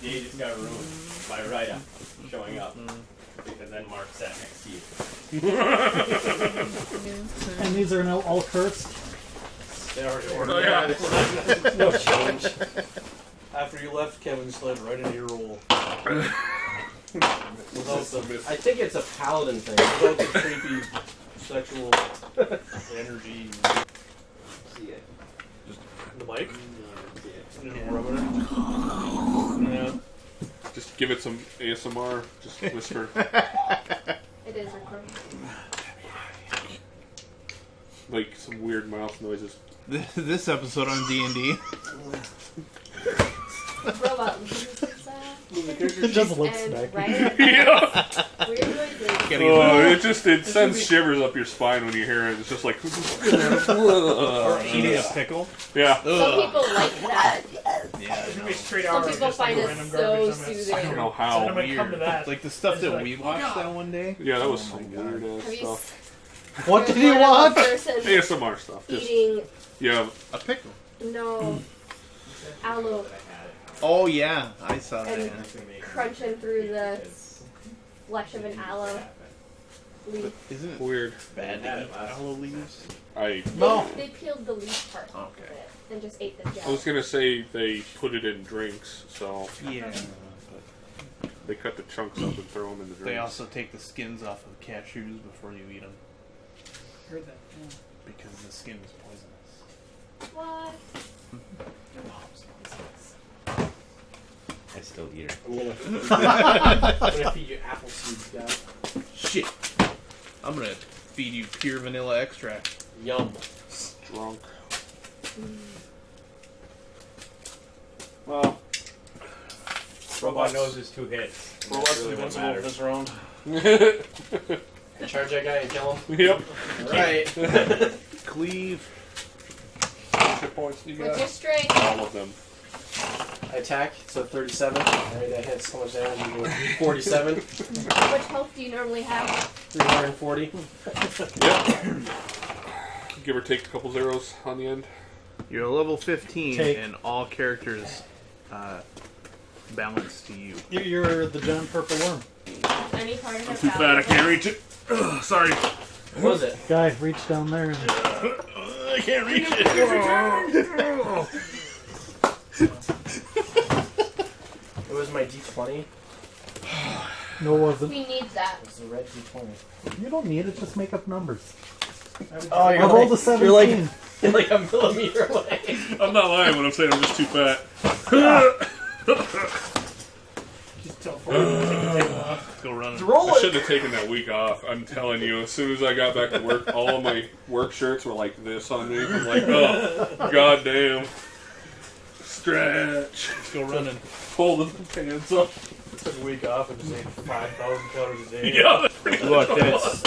day just got ruined by Rita showing up. Because then Mark sat next to you. And these are now all cursed? They already ordered. No change. After you left, Kevin slid right into your role. I think it's a paladin thing. Without the creepy sexual energy. See it. Just the mic? Yeah. Yeah. Just give it some ASMR. Just whisper. It is recording. Like some weird mouth noises. This episode on D&D. Robot It just looks back. right? Yeah. Weird noises. Oh, it sends shivers up your spine when you hear it. It's just like. Or eating a pickle. Yeah. Some people like that. Yeah. Some people find it so soothing. I don't know how. Weird. Like the stuff that we watched that one day. Yeah, that was some weird ass Have you stuff. What did you one watch? person ASMR stuff. Just, eating yeah. A pickle. no aloe Oh yeah, I saw that. and crunching through the flesh of an aloe leaf. Isn't it Weird. bad to eat aloe leaves? No. They peeled the leaf part off of it and just ate the I gel. was gonna say they put it in drinks, so Yeah. they cut the chunks up and throw them in the drinks. They also take the skins off of cashews before you eat them Heard that. Yeah. because the skin is poisonous. What? I still eat it. I'm gonna feed you apple seeds, guys. Shit. I'm gonna feed you pure vanilla extract. Yum. Drunk. Well, Robot knows his 2 hits. Robots That's really what invincible matters. this round. Charge that guy and kill him. yep. Right. Cleave. Hit points do you What's got? your strength? All of them. I attack, so 37. Alright, that hits. How much damage you do? 47. How much health do you normally have? 340. Yep. Give or take a couple zeros on the end. You're a level 15 Take. and all characters balance to you. You're the giant purple worm. Any part of I'm it? too fat, I can't reach it. Ugh, sorry. What was it? Guy, reach down there. And... I can't reach it. It was my D20. No, it wasn't. We need that. It was the red D20. You don't need it, just make up numbers. Oh, I rolled a 17. You're like a millimeter away. I'm not lying when I'm saying I'm just too fat. Just tell Ford to take a table off. Let's go running. Roll I it! should have taken that week off. I'm telling you, as soon as I got back to work, all of my work shirts were like this on me. I'm like, oh, goddamn. Stretch. Let's go running. Pull the pants up. Took a week off and just ate 5,000 calories a day. Yeah, that's pretty Look, good. that's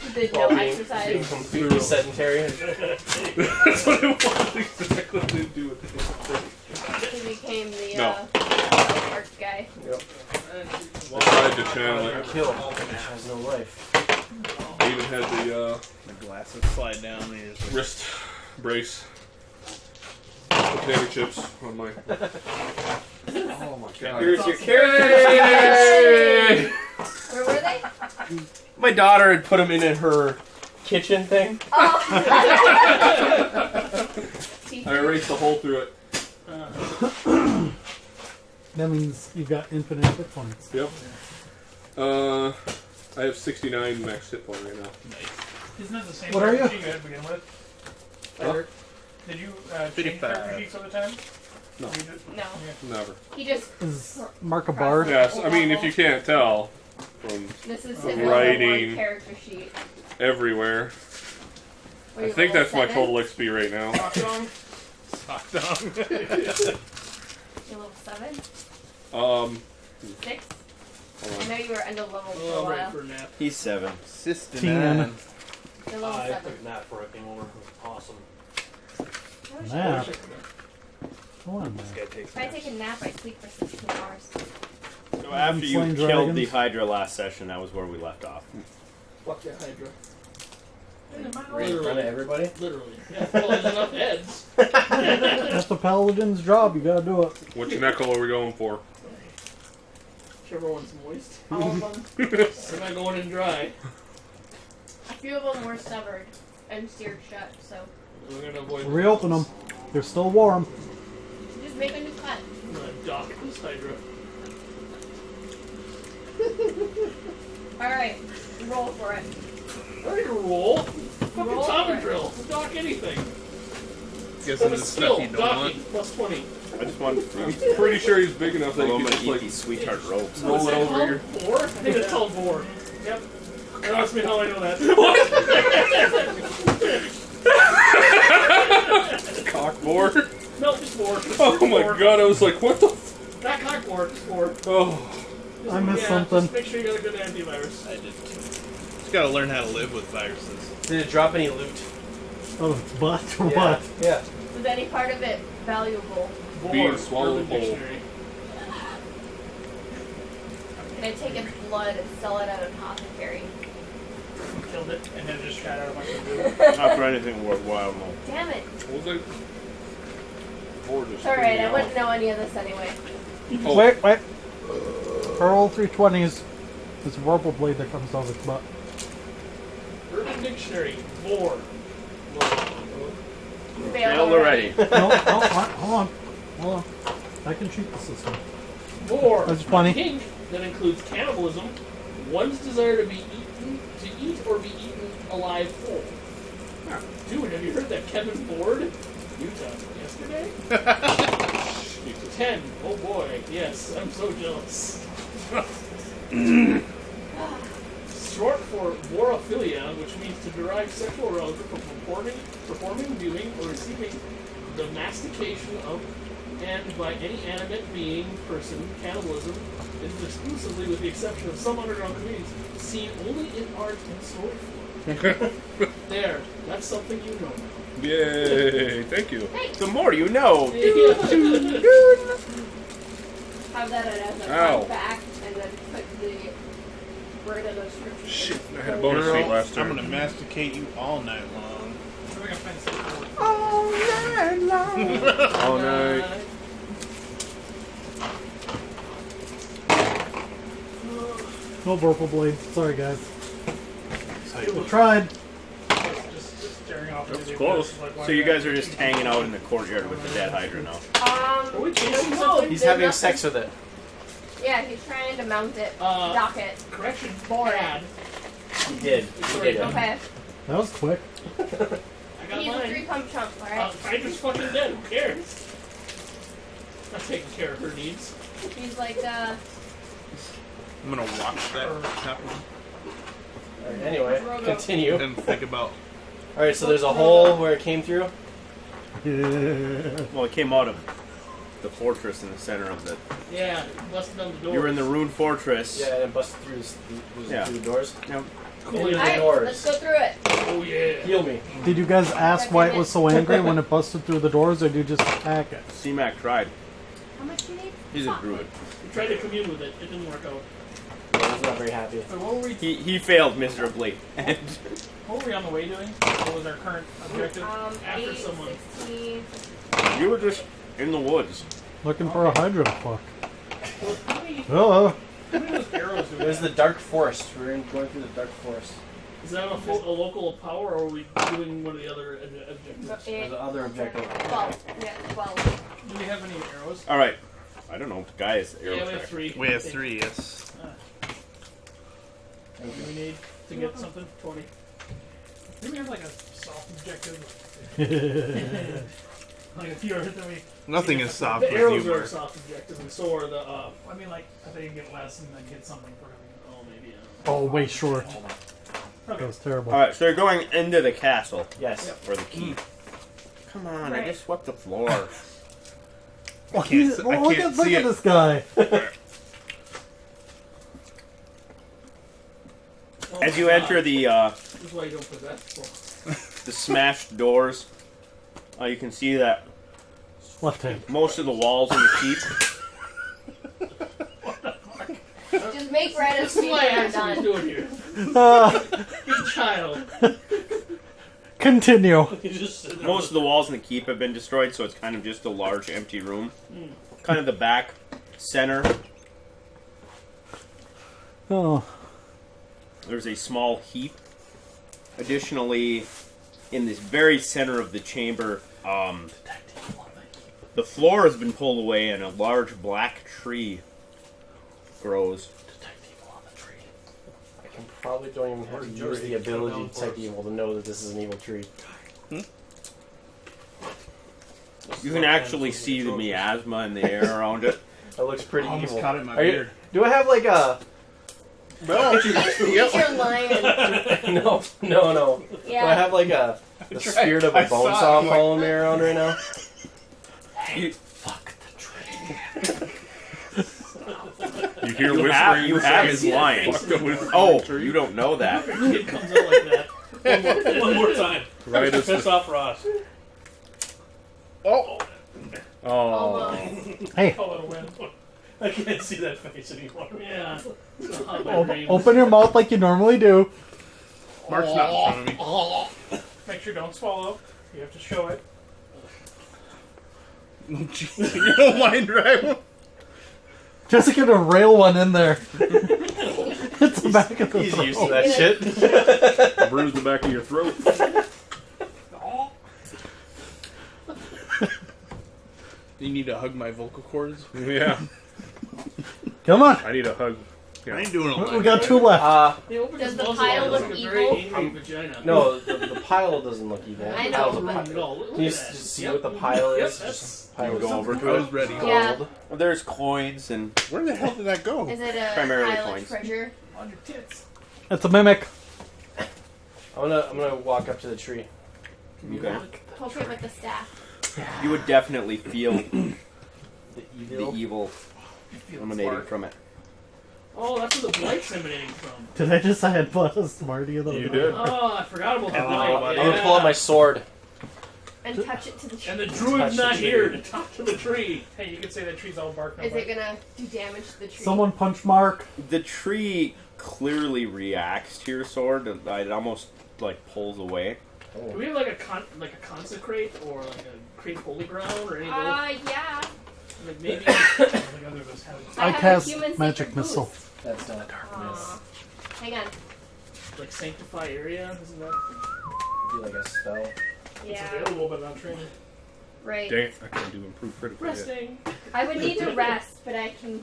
You did no Being exercise. completely sedentary. That's what it was. Exactly what they do with the He became the No. art guy. Yep. I tried to channel it. Kill. Which has no life. I even had the the glasses slide down. And you just wrist brace. Potato chips on my. Oh my god. Here's your carrot! Where were they? My daughter had put them in her kitchen thing. Oh. I erased the hole through it. That means you've got infinite hit points. Yep. I have 69 max hit point right now. Isn't that the same What are character you? sheet you had to begin with? Huh? Did you change 55. character sheets over time? No. You did- No. Never. He just. Is Mark a bard? Yes, I mean, if you can't tell from This is his Writing. level 1 character sheet. everywhere, Were I you think level that's my 7? total XP right now. Rock song? sock down. You're level 7? 6? Hold I on. know you were under level for Oh, a I'm ready while. for a nap. He's 7. Sister 10. man. You're level I 7. took that before I came over. It was awesome. Nap. Come on, This man. guy takes If I take a nap, I sleep for 16 hours. So after you Slaying killed dragons. the Hydra last session, that was where we left off. Fuck that Hydra. Right in front of everybody. Literally. Yeah, well, there's enough heads. That's the paladin's job. You gotta do it. Which knuckle are we going for? Whichever one's moist. All of them. They're not going in dry. A few of them were severed and seared shut, so We're gonna avoid. Reopen them. They're still warm. just make a new cut. I'm gonna dock this Hydra. Alright, roll for it. Ready to roll? Fucking Roll Tommy for it. drill. Dock anything. Guess Got a it's skill. stuff you don't want. Docking. Plus 20. I just want I'm pretty sure he's big enough that I'm you gonna can eat just these sweetheart ropes. Roll What's it that over called? here. 4? I think it's called 4. Yep. Don't ask me how I know that. Cockboard. No, just 4. Just Oh my 4. god! I was like, what the? Not cockboard, just 4. Oh. I missed Yeah, something. Just make sure you got a good antivirus. I did too. Just gotta learn how to live with viruses. Did it drop any loot? Oh, it's butt or Yeah. what? Yeah. Was any part of it valuable? Being swallowed Urban whole. Dictionary. Can I take its blood and sell it at an apothecary? Killed it, and then just shot out a bunch of goo. Not for anything worthwhile, no. Damn it. What was it? Or just It's alright, I wouldn't know any of this anyway. Oh. Wait. For all 320s, it's a Vorpal blade that comes out of its butt. Urban Dictionary. 4. Failed already. No, hold on. I can cheat the system. 4. That's funny. Kink that includes cannibalism. One's desire to eat or be eaten alive whole. Dude, have you heard that Kevin Ford? Utah. Yesterday? 10. Oh boy. Yes, I'm so jealous. Short for vorophilia, which means to derive sexual arousal from performing, viewing, or receiving the mastication of and by any animate being, person. Cannibalism is exclusively, with the exception of some underground communities, seen only in art and sword form. There, that's something you know now. Yay! Thank you. The more you know. Have that as a Ow. fun fact, and then put the word of the description. Shit, I had a bonus feat last I'm turn. gonna masticate you all night long. We're gonna find some All night. No Vorpal blade. Sorry, guys. That's how We tried. Just staring off into That's the close. abyss, like, why So you not? guys are just hanging out in the courtyard with the dead Hydra now. Are we chasing no, something? He's there's having nothing- sex with it. Yeah, he's trying to mount it. Uh, Dock it. Correction, bad. He did. He did. Okay. That was quick. I got He's a mine. 3-pump chump, alright? Hydra's fucking dead. Who cares? Not taking care of her needs. He's like, I'm gonna watch that happen Alright, anyway, continue. and think about. Alright, so there's a hole where it came through. Yeah. Well, it came out of the fortress in the center of the. Yeah, busted down the door. You were in the ruined fortress. Yeah, and it busted through through the doors. Yep. Cool. Into the alright, doors. let's go through it. Oh yeah. Heal me. Did you guys ask why it was so angry when it busted through the doors, or did you just attack it? C-Mak tried. How much do you need? He's a druid. We tried to commune with it. It didn't work out. I was not very happy. So what were we? He failed miserably. And What were we on the way doing? What was our current objective? After 8, someone. 16. you were just in the woods. Looking for a Hydra to fuck. Well, how many Oh, of those arrows do we There's the have? dark forest. We're going through the dark forest. Is that a local power, or are we doing one of the other objectives? There's the other objective. 12. Yeah, 12. Do we have any arrows? All right. I don't know. The guy is arrow Yeah, we have tracker. 3. We have 3, yes. What do we need to get something? 20. Do we have like a soft objective? Like if you're then we. Nothing is soft The with arrows you, are a Mark. soft objective, and so are the. I mean, like if they can get less and then get something for having. Oh, maybe. I don't oh, way short. know. That Okay. was terrible. All right. So you're going into the castle Yes. for the key. Come on! I Right. just swept the floor. Well, can't he's- s- I well, look can't at, look see at it. this guy. As you enter the This is why you don't possess. Well, the smashed doors, you can see that Left hand. most of the walls in the keep. Just make red as this is soon what as you're Axel is done. doing here. Good child. Continue. You just sit there Most of the walls in the keep have been destroyed, so it's kind of just a large empty room. Kind of the back center Oh. There's a small heap. Additionally, in this very center of the chamber, the floor has been pulled away and a large black tree grows. I can probably don't even have to use the ability to detect evil to know that this is an evil tree. You can actually see the miasma in the air around it. That looks pretty Almost evil. caught it in my Are you- beard. do I have like a... No. He's your lion. No. Do I Yeah. have like the spirit of a I saw bone it, saw I'm like- following me around right now? You hear You whispering. have, you have saying, his lion. "Fuck the whispering Oh, tree." you don't know that. Kid comes out like that. One more time. Right Just as to piss the- off Ross. Oh. Almost. Hey, Call it a win. I can't see that face anymore. Yeah. open your mouth like you normally do. Mark's not in front of me. Make sure don't swallow. You have to show it. You don't mind, right? Just gonna rail one in there. It's the back of the He's throat. used to that shit. Bruise the back of your throat. You need to hug my vocal cords. Yeah. Come on. I need a hug. Yeah. I ain't doing all We that. got 2 left. Does the pile look evil? Vagina. No, the pile doesn't look evil. I The know, pile's a but- pile. Look Can you at that. just see Yep. what the pile Yep, is? that's- Just pile go of over to I it. was ready. Yeah. gold. Well, there's coins and Where the hell did that go? Is it a Primarily pile coins. of treasure? On your tits. It's a mimic. I'm gonna walk up to the tree. okay. Poke it with the staff. You would definitely feel The the evil. evil emanating from it. Oh, that's where the blight's emanating from. Did I just say I'd put a Smarty in the You did. Oh, I forgot about the And the blight. robot. I'm gonna pull out my sword. And touch it to the tree. And the Touch druid's the not tree. here to talk to the tree. Hey, you could say that tree's all bark. Is it gonna do damage to the tree? Someone punch Mark. The tree clearly reacts to your sword. It almost like pulls away. Do we have like a consecrate or like a create holy ground or any of those? Yeah. Like maybe. Oh my God, there goes Heaven. I I have a cast human magic secret missile. boost. That's not darkness. Aw. Hang on. Like sanctify area, isn't that? Be like a spell. It's Yeah. available but not training. Right. Dang, I can do improved critical hit. Resting. I would need to rest, but I could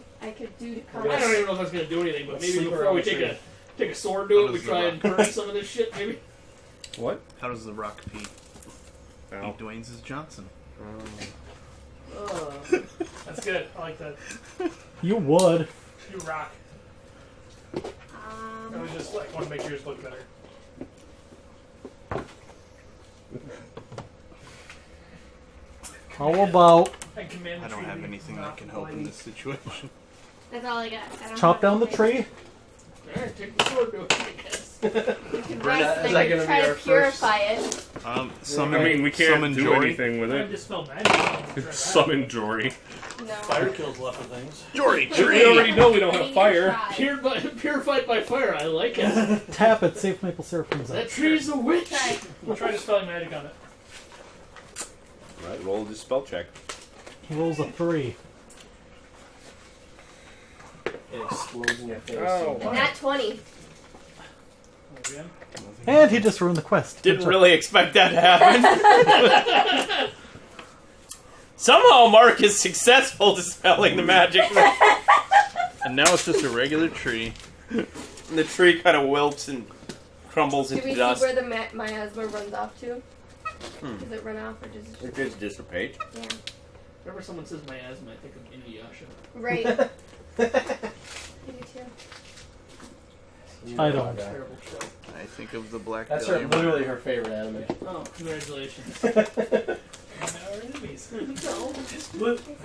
do to I don't even know if that's gonna do anything, but Let's maybe sleep before around we the tree. take a sword to How it, we does try the and burn some of this shit. Maybe. What? How does the rock pee? Ow. Pete Dwayne's is Johnson. That's good. I like that. You would. You rock. I was just like want to make yours look better. How about I command. I the don't tree have to be anything not that can help in blind. this situation. That's all I got. I don't chop have down the anything. tree? Alright, take the sword to it. I guess. You can Burn rest that- and is I that can gonna try be to our first- purify it. Summon, I mean, we can't summon do Jory. anything with I it. just spell magic. Summon Jory. No. Fire kills left of things. Jory We tree! already know we don't I have need fire. to try. Purified by fire. I like it. Tap it, see if maple syrup comes That out. tree's a witch. Try. We'll try to spell magic on it. Right, roll the spell check. He rolls a 3. It explodes in your face. Oh. And that 20. Again. And he just ruined the quest. Didn't really expect that to happen. Somehow Mark is successful dispelling the magic. And now it's just a regular tree. And the tree kind of wilts and crumbles Do we into see dust. where the miasma runs off to? Does it run off or does it It just... just dissipate. Yeah. Whenever someone says miasma, I think of Inuyasha. Right. Me too. I don't. Terrible trope. I think of the black That's her, Dahlia. literally her favorite anime. Oh, congratulations. Our enemies. No.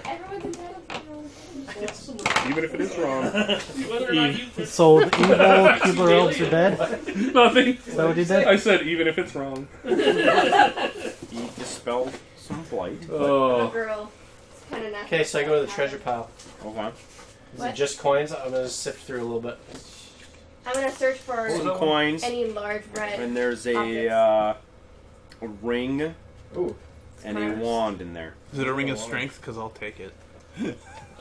Everyone's entitled to their own thing. Even if it is wrong. Whether or not you... So the evil Keebler elves are dead? Nothing. Is that what he did? I said even if it's wrong. He dispelled some blight. Oh, Oh. girl. It's kind of nasty. Okay, so I go to the treasure pile. Okay. Is What? it just coins? I'm gonna sift through a little bit. I'm gonna search for Some coins. any large red. And there's a ring Ooh. and a wand in there. Is it a ring of strength? Because I'll take it.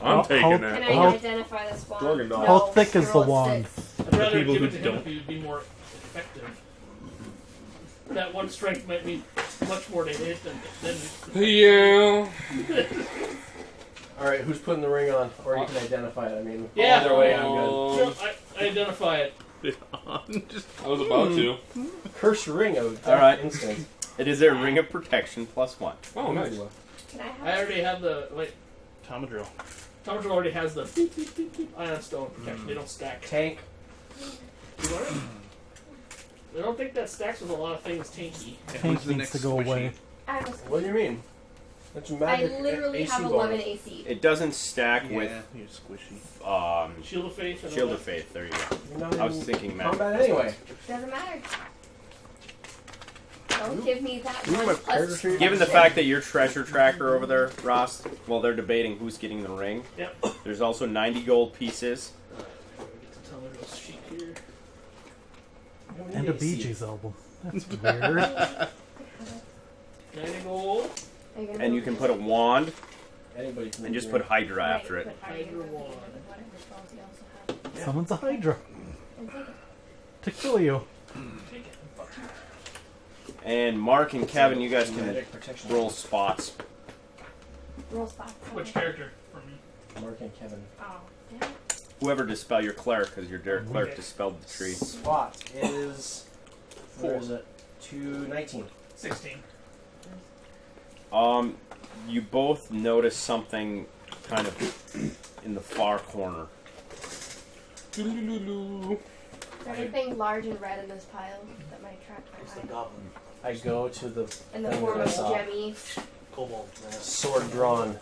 I'm taking Can that. I How- identify this wand? Jorgen doll. How No, thick is the roll wand? 6. I'd rather people give who it to him don't. if he would be more effective. That one strength might mean much more to hit than Yeah. Alright, who's putting the ring on? Or you can identify it, I mean. Yeah. Either way, I'm good. Sure, I identify it. Just I was about to. Curse ring of death Alright. instant. It is a ring of protection +1. Oh, nice. Can I have I already have the Tomadrill. Tomadrill already has the beep, beep, beep, beep, ion stone protection. They don't stack. Tank. You want it? I don't think that stacks with a lot of things tanky. Tank needs to go away. I have a What do you mean? That's I magic. literally AC have bonus. 11 AC. It doesn't stack Yeah, with you're squishy. Shield of Faith. And Shield all of Faith. There you go. You're not I was in thinking magic. combat anyway. Doesn't matter. Don't give me that You one have plus character sheet? Given the fact that you're treasure tracker over there, Ross, well, they're debating who's getting the ring. Yep. There's also 90 gold pieces. Get to Tomadrill's sheet here. And a Bee Gees album. That's weird. 90 gold. And you can put a wand Anybody can and just do put it. Hydra after it. Hydra wand. Summons a Hydra to kill you. Take it. Fuck you. And Mark and Kevin, you guys can Magic protection. roll spots. Roll spots. Which character for me? Mark and Kevin. Oh, damn. Whoever dispel your cleric, because your cleric Okay. dispelled the tree. Spot is. Where is it? 219. 16. You both notice something kind of in the far corner. Is there anything large and red in this pile that might attract It's my the eye? goblin. I go to the In the thing form that I of saw. gemmies. Kobold. Man. Sword drawn.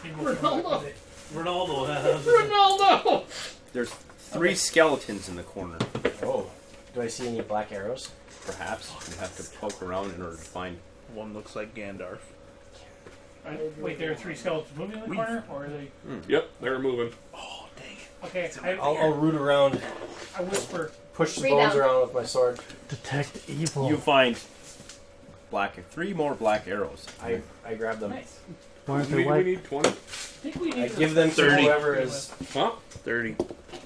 Ronaldo. Ronaldo has Ronaldo! There's 3 skeletons in the corner. Oh. Do I see any black arrows? Perhaps you have to poke around in order to find. One looks like Gandalf. Wait, there are 3 skeletons moving in the corner, or are they? Yep, they're moving. Oh, dang. Okay, I'll root around, I whisper. push the Read bones down. around with my sword. Detect evil. You find 3 more black arrows. I grab them. Nice. Why aren't We they need, white? 20. I think we I need give them to 30. whoever is. Huh? 30.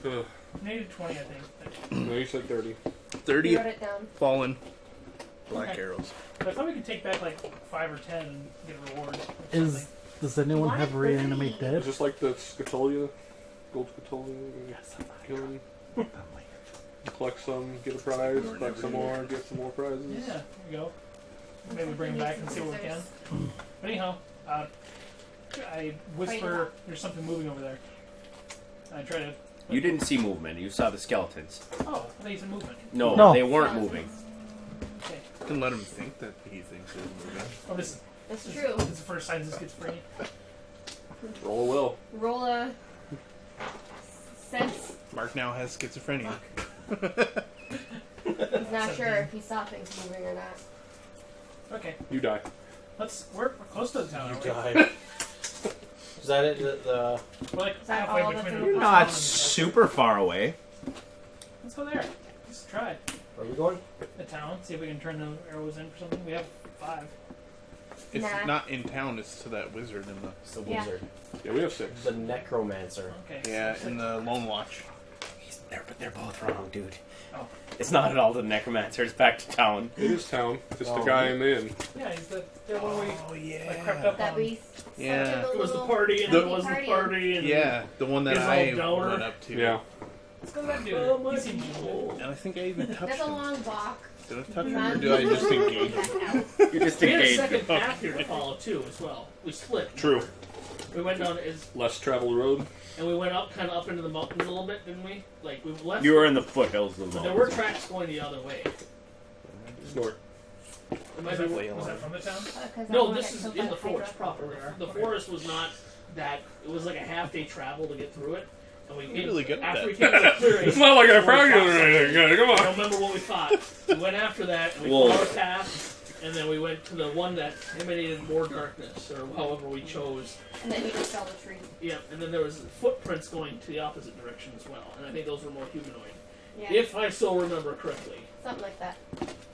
Ugh. needed 20, I think. No, you said 30. 30 You wrote it down. fallen black Okay. arrows. But I thought we could take back like 5 or 10 and get a reward. Or Does anyone have reanimate Is dead? this like the Scatolia? Gold Scatolia? Yes. Kill them. Collect some, get a prize. Collect some more, get some more prizes. something. Yeah, there we go. Maybe bring them back and see what we can. But anyhow, I whisper, there's something moving over there. And I try to. You didn't see movement. You saw the skeletons. Oh, I think it's a movement. No, No. they weren't moving. Okay. You can let him think that he thinks it's moving. Oh, this That's is true. this is the first sign this gets free. Roll a will. Roll a sense. Mark now has schizophrenia. He's not sure if he saw things moving or not. Okay, You die. we're close to the town. aren't we? Die. Is that it? The We're like Is that halfway all that's between in the the town Not and super far away. Let's go there. Let's try where are we going? the town. See if we can turn the arrows in for something. We have 5. It's Nah. not in town, it's to that wizard in the. It's the Yeah. wizard. Yeah, we have 6. The necromancer. Okay. Yeah, in the Lone Watch. But they're both wrong, dude. Oh. It's not at all the necromancer. It's back to town. It is town. It's the Oh. guy in the inn. Yeah, he's the one where Oh, I crept up That on. we Yeah. It was the party, and The- it was the party. party, and Yeah, the one that He's all I dour. went up to. Yeah. let's go to that dude. Oh, He my seems cool. And I think I even touched That's a him. long walk. Did I touch him Not or did I just engage him? that out. You just We had a engaged second them. path here to follow too, as well. We split. True. We went down as Less traveled road. and we went up, kind of up into the mountains a little bit, didn't we? Like we left. You were in the foothills of the But there were mountains. tracks going the other way. Snort. It might be, was that from the town? 'Cause I No, wanna this get is killed in by the forest Hydra. proper. The forest was not that. It was like a half-day travel to get through it. And we You're really good at after that. we came to the clearing. It's not like I found you or anything. Yeah, come I on. don't remember what we fought. We went after that, and we Whoa. followed a path, and then we went to the one that emanated more darkness, or however we chose. And then you just fell the tree. Yeah, and then there was footprints going to the opposite direction as well, and I think those were more humanoid, Yeah. if I so remember correctly. Something like that.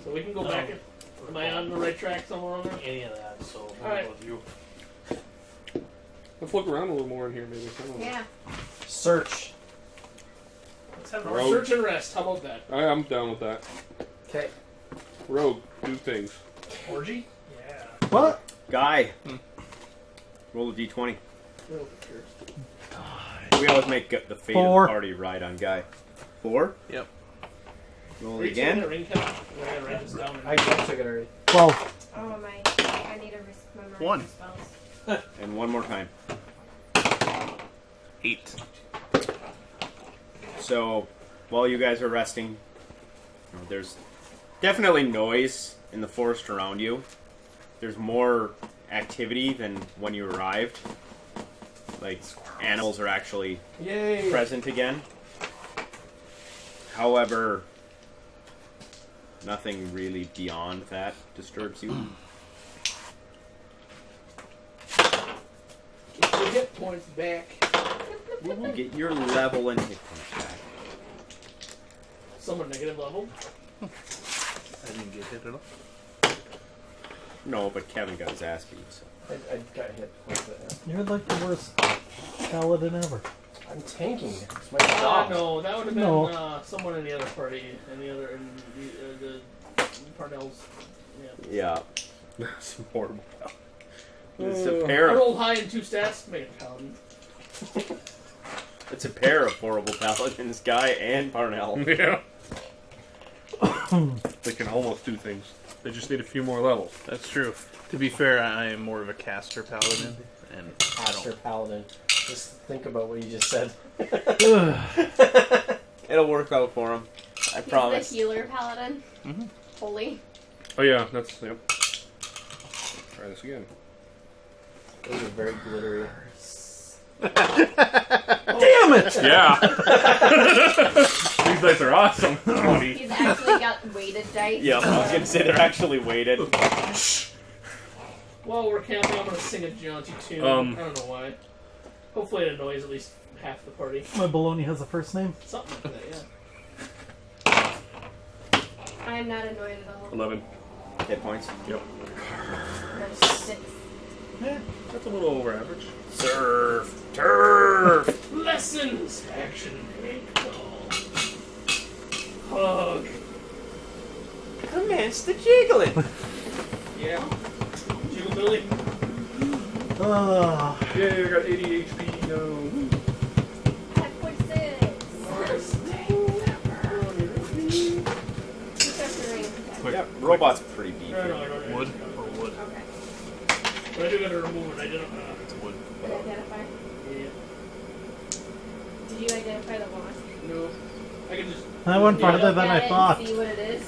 So we can go back. And, am I on the right track somewhere on there? Any of that, so we'll Alright. go with you. Let's look around a little more in here, maybe. I don't know. Yeah. Search. Let's have a Rogue. search and rest. How about that? I'm down with that. Okay. Rogue, do things. Orgy? Yeah. What? Guy. Roll a d20. Oh, cheers. We always make the fate of 4. the party ride on Guy. 4? Yep. Roll Are it you taking again. that ring count? We're gonna write this down. I took it already. 12. Oh my! I need to memorize 1. the spells. And one more time. 8. So, while you guys are resting, there's definitely noise in the forest around you. There's more activity than when you arrived. Like, animals are actually Yay! present again. However, nothing really beyond that disturbs you. Get your hit points back. You get your level and hit points back. Someone negative level. I didn't get hit at all. No, but Kevin got his ass beat. So. I got hit quite a bit. You're like the worst paladin ever. I'm tanking. It's my Ah, job. no, that would have been No. someone in the other party, in the Parnell's. Yeah. Yeah. That's horrible. It's a pair I of rolled high in 2 stats to make it paladin. It's a pair of horrible paladins, Guy and Parnell. Yeah. They can almost do things. They just need a few more levels. That's true. To be fair, I am more of a caster paladin, and I Master don't. Paladin. Just think about what you just said. It'll work out for him. I He's promise. the healer paladin. Mhm. Holy. Oh yeah, that's yep. Try this again. Those are very glittery. Damn it! Yeah. These dice are awesome. He's actually got weighted dice. Yeah, I was gonna say they're actually weighted. While we're camping, I'm gonna sing a jaunty tune. I don't know why. Hopefully it annoys at least half the party. My baloney has a first name. Something like that, yeah. I am not annoyed at all. 11. Hit points. Yep. That's 6. Yeah, that's a little over average. Surf. Turf. Lessons! Action. Hug. Commence the jiggling. Yeah. Jiggle Billy. Ah, Yeah, I got 80 HP. No. 5.6. Yeah, robot's pretty beefy. No, I don't know. Wood or wood? Okay. But I do gotta remove it. I didn't. It's wood. An identifier. Yeah. Did you identify the boss? No. I can just. that went farther Look than at I it and thought. see what it is.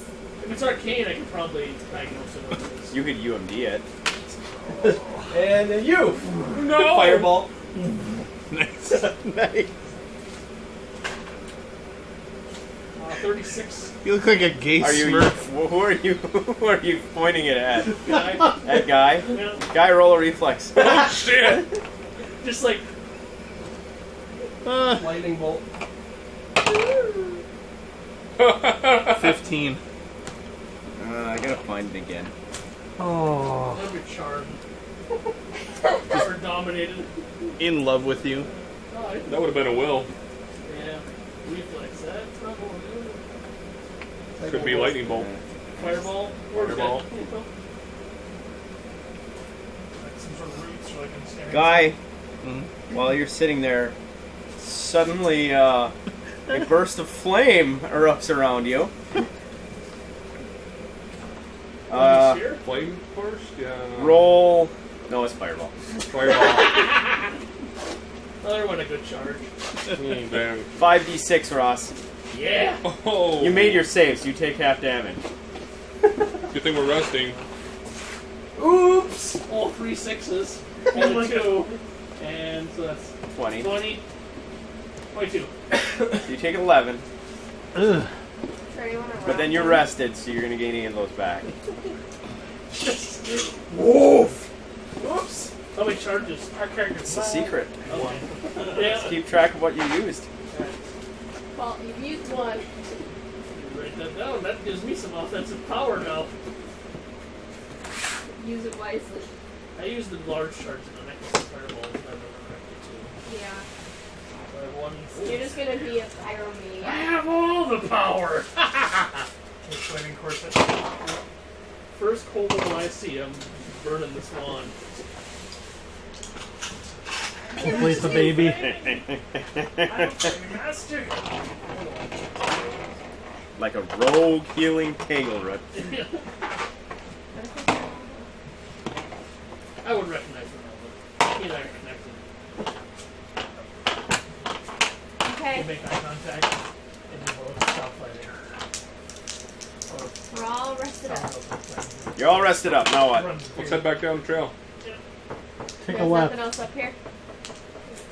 If it's arcane, I can probably diagnose it. What it is. You could UMD it. And then you! No! Fireball. Nice. Nice. 36. You look like a gay Are you? smurf. Who are you? Who are you pointing it at? Guy. That guy. Yeah. Guy, roll a reflex. Oh, shit! Just like. Lightning bolt. 15. I gotta find it again. Oh, That'd be charmed. Or dominated. In love with you. Oh, That would have been a will. yeah. Reflex. That's not going good. Could be lightning bolt. Fireball. Or Fireball. Like some sort of root so I can stand. Guy, Mhm. while you're sitting there, suddenly a burst of flame erupts around you. Sphere? Flame first? Yeah. Roll. No, it's fireball. Fireball. Another one, a good charge. Damn. 5d6, Ross. Yeah. Oh. You made your save, so you take half damage. Good thing we're resting. Oops! All 3 6s. And a 2. And so that's 20. 20. 22. You take 11, ugh. Sure, you wanna but then you're rested, so you're gonna gain 8 of those back. Woof! Oops! How many charges? Our character's It's a secret. Okay. Yeah. Keep track of what you used. Well, you've used one. Write that down. That gives me some offensive power now. Use it wisely. I used the large charge in the necklace of fireballs. I remember correctly too. Yeah. So I have one. You're just gonna be a I pyromaniac. have all the power. Flaming corset. First kobold I see, I'm burning this wand. Place a baby. I'm master. Like a rogue healing Tagelroot. I would recognize him, but he and I are connected. Okay, You make eye contact, and you both stop fighting. we're all rested up. You're all rested up. Now what? Let's head back down the trail. Take a There's left. nothing else up here.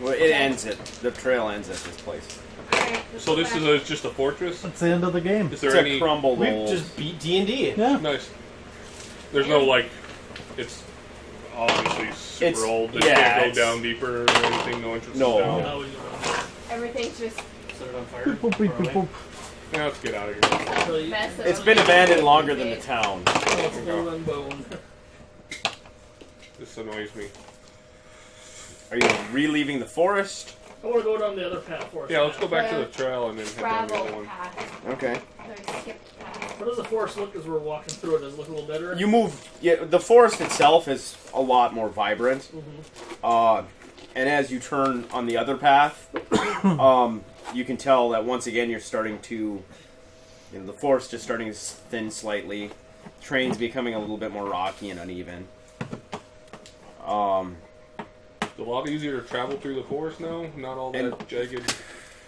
Well, it ends at the trail ends at this place. Alright, So this is just a fortress? That's the end of the game. Is It's there a any... crumbled We old. just beat D&D. Yeah. Nice. There's no, like... It's obviously super It's- old. It yeah, can't it's- go down deeper or anything. No entrance No. down. Now we go. everything's just Set it on fire. Boop, boop, boop, boop. Yeah, let's get out of here. So you- mess It's been abandoned longer than the town. it's bone on bone. This annoys me. Are you relieving the forest? I want to go down the other path for us. Yeah, let's go back to the trail and then head down the travel other one. path. Okay. Sorry, skip path. What does the forest look as we're walking through it? Does it look a little better? You move. Yeah, the forest itself is a lot more vibrant. And as you turn on the other path, you can tell that once again you're starting to. The forest is starting to thin slightly. Terrain's becoming a little bit more rocky and uneven. It's a lot easier to travel through the forest now. Not all that And- jagged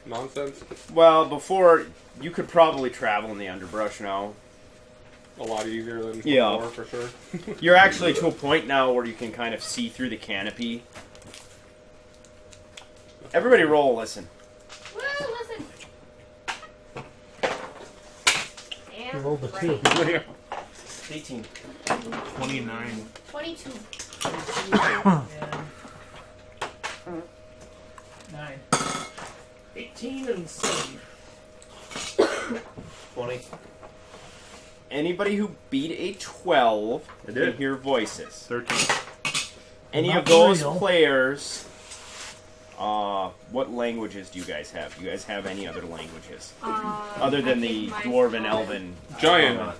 nonsense. Well, before you could probably travel in the underbrush now. A lot easier than Yeah. before, for sure. You're actually to a point now where you can kind of see through the canopy. Everybody roll, listen. Woo, listen. You And rolled a right. 2. 18. 29. 22. And 9. 18 and 7. 20. Anybody who beat a 12 I can did. hear voices. 13. Any Not of those real. players, what languages do you guys have? Do you guys have any other languages? Other than I the think mine's Dwarven, common. Elven. Giant.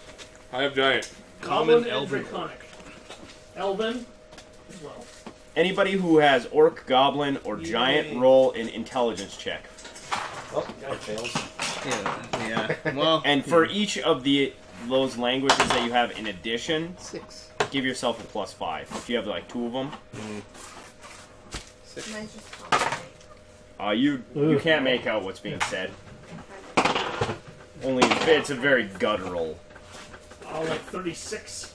I have giant. Common, Goblin, and Elven. Draconic. Elven as well. Anybody who has Orc, Goblin, or Giant, Yay. roll an intelligence check. Oh, that fails. Yeah. Well, And for each of those languages that you have in addition, 6. give yourself a +5. If you have like 2 of them, Mine's just common. you Ugh. can't make out what's being said. Only it's a very guttural. Like 36.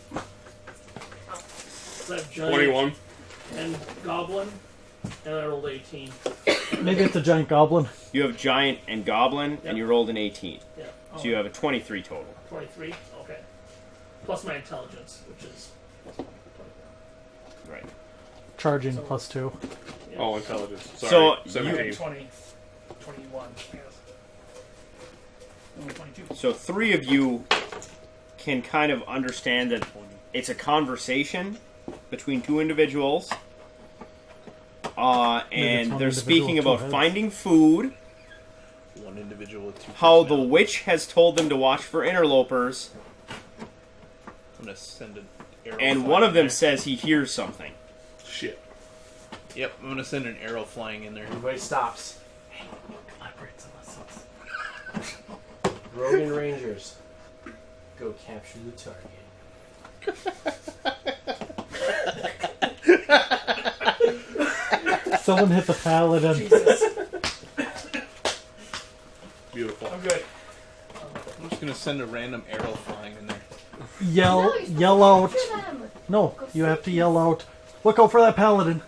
So I have giant 21. and goblin, and I rolled 18. Maybe it's a giant goblin. You have Giant and Goblin, Yep. and you rolled an 18. Yeah. So you have a 23 total. 23. Okay. Plus my intelligence, which is. Right. Charging So- +2. Yeah. Oh, intelligence. So, Sorry. you- 17. 20. 21, I guess. Only 22. So 3 of you can kind of understand that it's a conversation between 2 individuals. Maybe And it's one they're individual speaking with 2 about heads. finding food, One individual with 2 how the personalities. witch has told them to watch for interlopers, I'm gonna send an arrow. and flying one of in them there. says he hears something. Shit. Yep, I'm gonna send an arrow flying in there. Everybody stops. Elaborate lessons. Rogue and Rangers. Go capture the target. Someone hit the paladin. Beautiful. I'm good. I'm just gonna send a random arrow flying in there. Yell, No, you're yell out. supposed to them. No, you have to yell out. Look out for that paladin.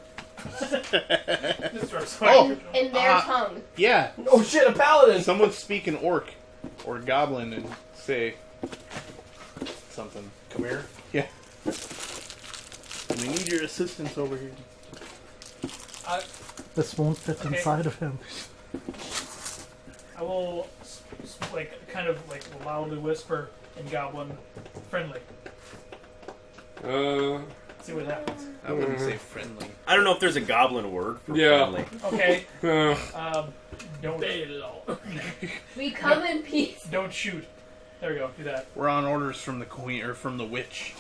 Just starts Oh! In their tongue. Yeah, Oh shit, a paladin! someone speak an orc or goblin and say something. Come here. Yeah. We need your assistance over here. This won't fit Okay. inside of him. I will, kind of loudly whisper in Goblin, friendly. See what happens. I wouldn't say friendly. I don't know if there's a goblin word for Yeah. friendly. Okay. Uh, Don't Bail. We come in peace. don't shoot. There we go. Do that. We're on orders from the queen or from the witch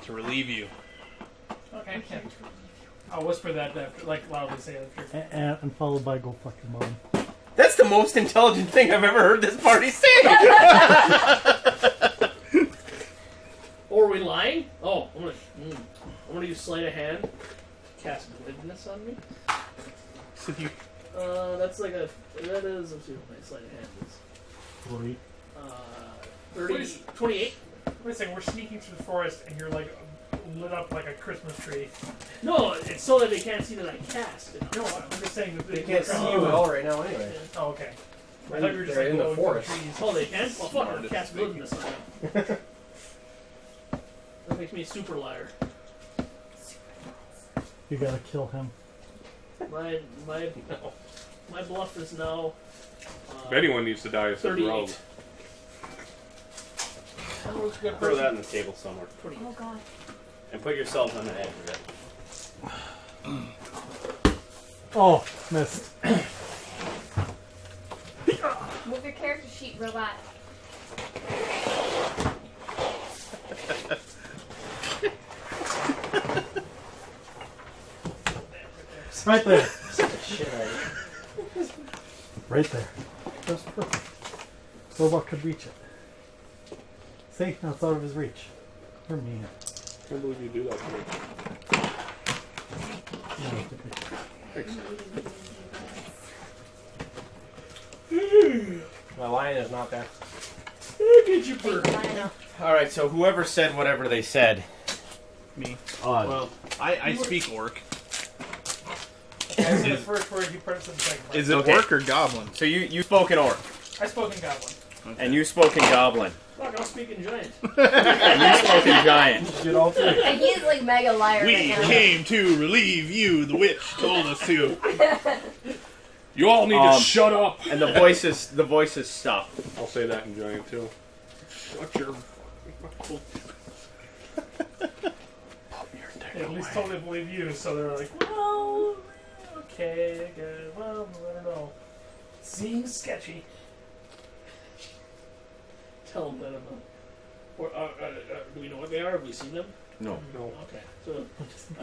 to relieve you. Okay. Yeah. I'll whisper that after, like loudly say it after. And followed by go fuck your mom. That's the most intelligent thing I've ever heard this party say. Or are we lying? Oh, I'm gonna use sleight of hand. Cast glibness on me. So you, That's like let's see what my sleight of hand is. 3. 30, 28. Wait a second. We're sneaking through the forest, and you're like lit up like a Christmas tree. No, it's so that they can't see that I cast it. No, I'm just saying that They can't see you at all right now anyway. Oh, okay. I thought you were just They're like in the glowing through forest. Oh, trees. they can? Well, fuck, I'll cast glibness on them. That makes me a super liar. You gotta kill him. My bluff is now If anyone needs to die, it's the 38. rogue. Throw that on the table somewhere. Oh god. And put yourself on the edge of it. Oh, missed. Move your character sheet, robot. Right there. Shit, Right there. That's perfect. Robot could reach it. See? Now it's out of his reach. You're mean. I can't believe you do that to me. Thanks. My lion is not there. Get your bird. Alright, so whoever said whatever they said. me. Uh, Well, I speak orc. I said the first word, you press the second word. Is it Okay. orc or goblin? so you spoke in orc. I spoke in goblin. And you spoke in goblin. Fuck, I'll speak in giant. And you spoke in giant. Get all three. And he's like mega liar We right now. came to relieve you. The witch told us to. You all need to shut up. And the voices stop. I'll say that in giant too. Shut your. They at least totally believe you, so they're like, well, okay, good. Well, I don't know. Seems sketchy. Tell them that do we know what they are? Have we seen them? No. No. Okay. So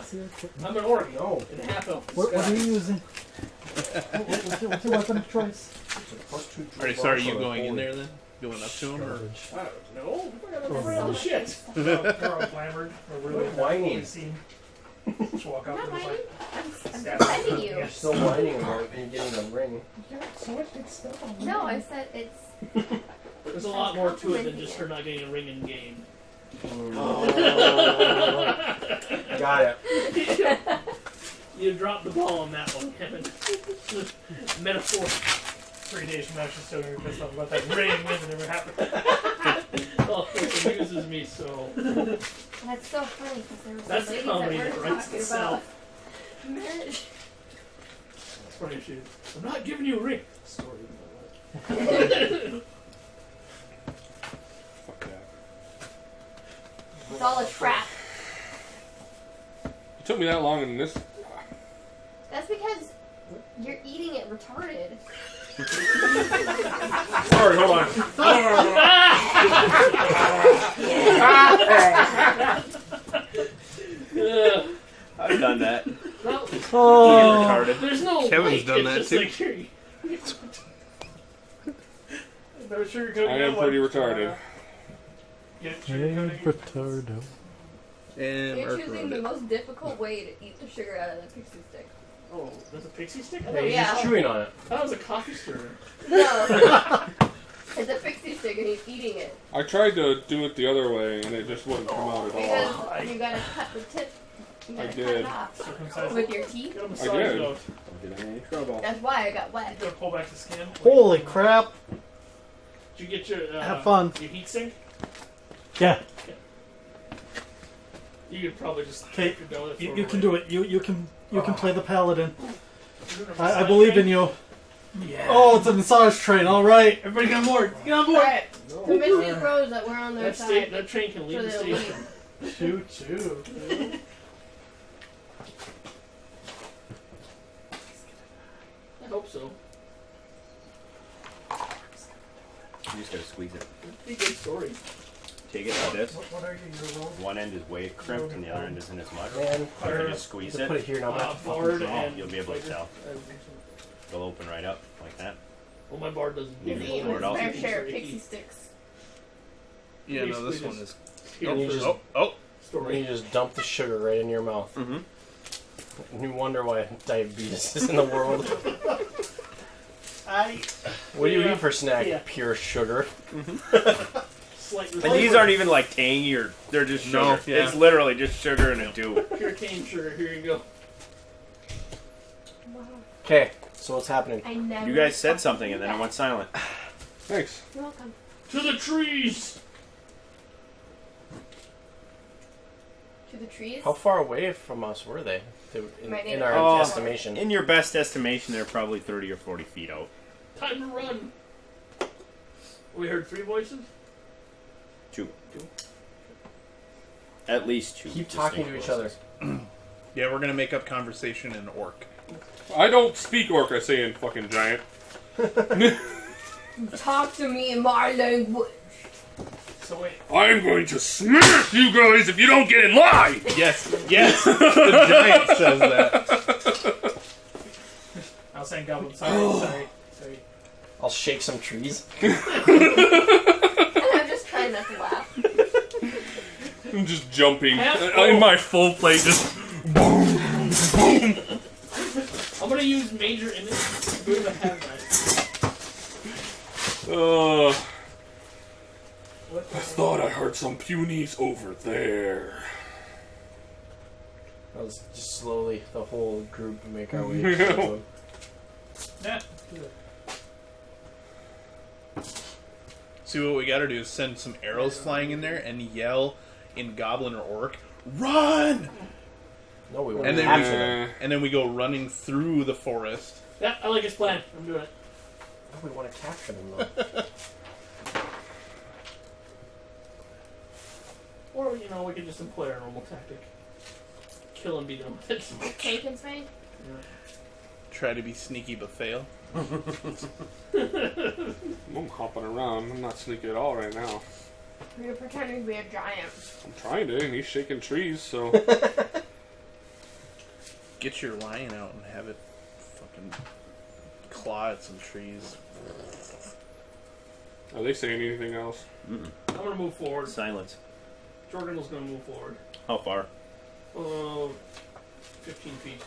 See it? I'm an orc. No. In half elf. What are you using? What's your weapon of choice? Alright, so are you going in there then? Going up to him? Or? Garbage. No. I got no real shit. They're all glamored. They're really Quit whining. really seen. Just walk I'm up not and whining. it's I'm Yeah. defending you. You're still whining about it and getting a ring. No, I said it's. There's a lot more to it than just her not getting a ring in game. Got it. You dropped the ball on that one, Kevin. Metaphor. 3 days from now, she's still going to be pissed off about that ring that never happened. Oh, it amuses me so. That's so funny because there was That's some ladies comedy that that were writes talking itself. about marriage. It's funny if she. I'm not giving you a ring. Story of my life. Fuck that. It's all a trap. It took me that long in this. That's because you're eating it retarded. Sorry, hold on. I've done that. Well, Oh, Retarded. there's no Kevin's light, done it's that just too. Like, here, Never sugarcoating I that am one. pretty retarded. Yeah, hey, sugarcoating. retardo. And You're Mark choosing ruined the it. most difficult way to eat the sugar out of the pixie stick. oh, there's a pixie stick? Oh, Hey, yeah. he's chewing on it. That was a coffee stirrer. No. It's a pixie stick and he's eating it. I tried to do it the other way, and it just wouldn't come out at all. Because you gotta cut the tip. You gotta I cut it did. off Circumcised. with your teeth. Got a massage did. note. Don't get in any trouble. That's why I got You wet. gotta pull back the skin. Holy crap. Did you get your Have fun. Your heat sink? Yeah, You could probably just Okay, take your donut. you can do it. You can play the paladin. It. I believe in you. Yeah. Oh, it's a massage train. All right, everybody get on board. Get on board. Alright. Convince these bros that we're on their side. That train can leave So the they'll station. leave. Choo choo. I hope so. You just gotta squeeze it. Pretty good story. Take it like this. What are you? You're rolling? One end is way crimped and the other end isn't as much. Man, You can just squeeze just put it. it here now. I'm gonna have to fucking Bard draw. and You'll be able to fighter. tell. It'll open right up like that. Well, my bard doesn't. You He's can eating pour his it out. fair share of pixie sticks. Yeah, no, this Basically one is. Here's you just- the Oh, And story. you just dump the sugar right in your mouth. Mm-hmm. And you wonder why diabetes is in the world. What do you eat for snack? Yeah. Pure sugar. Slight And these aren't even like tangy or they're just sugar. No, yeah. It's literally just sugar and a dew. pure cane sugar. Here you go. Wow. Okay, so what's happening? I never. You guys said fucking something do and then it that. went silent. Thanks. You're welcome. To the trees. To the trees. How far away from us were they? They were in, Right in in. our Oh. estimation. In your best estimation, they're probably 30 or 40 feet out. Time to run. We heard 3 voices. 2. At least 2. Keep talking to each other. Yeah, we're gonna make up conversation in orc. I don't speak orc, I say in fucking giant. Talk to me in my language. So wait. I'm going to smash you guys if you don't get in line! Yes, yes. The giant says that. I was saying goblin. Sorry. I'll shake some trees. And I'm just trying not to laugh. I'm just jumping Half in my full plate, just boom, boom. I'm gonna use major image. Who the have that? I thought I heard some punies over there. I was just slowly, the whole group, make our way towards them. Yeah. See, what we gotta do is send some arrows flying in there and yell in goblin or orc, "Run!" No, we won't And then capture them. and then we go running through the forest. Yeah, I like his plan. I'm doing it. We want to capture them, though. Or, you know, we can just employ our normal tactic. Kill and be done with it. Take and spade. Try to be sneaky but fail. I'm hopping around. I'm not sneaky at all right now. You're pretending to be a giant. I'm trying to, and he's shaking trees, so. Get your lion out and have it fucking claw at some trees. Are they saying anything else? Mm-mm. I'm gonna move forward. Silence. Jordan was gonna move forward. How far? 15 feet.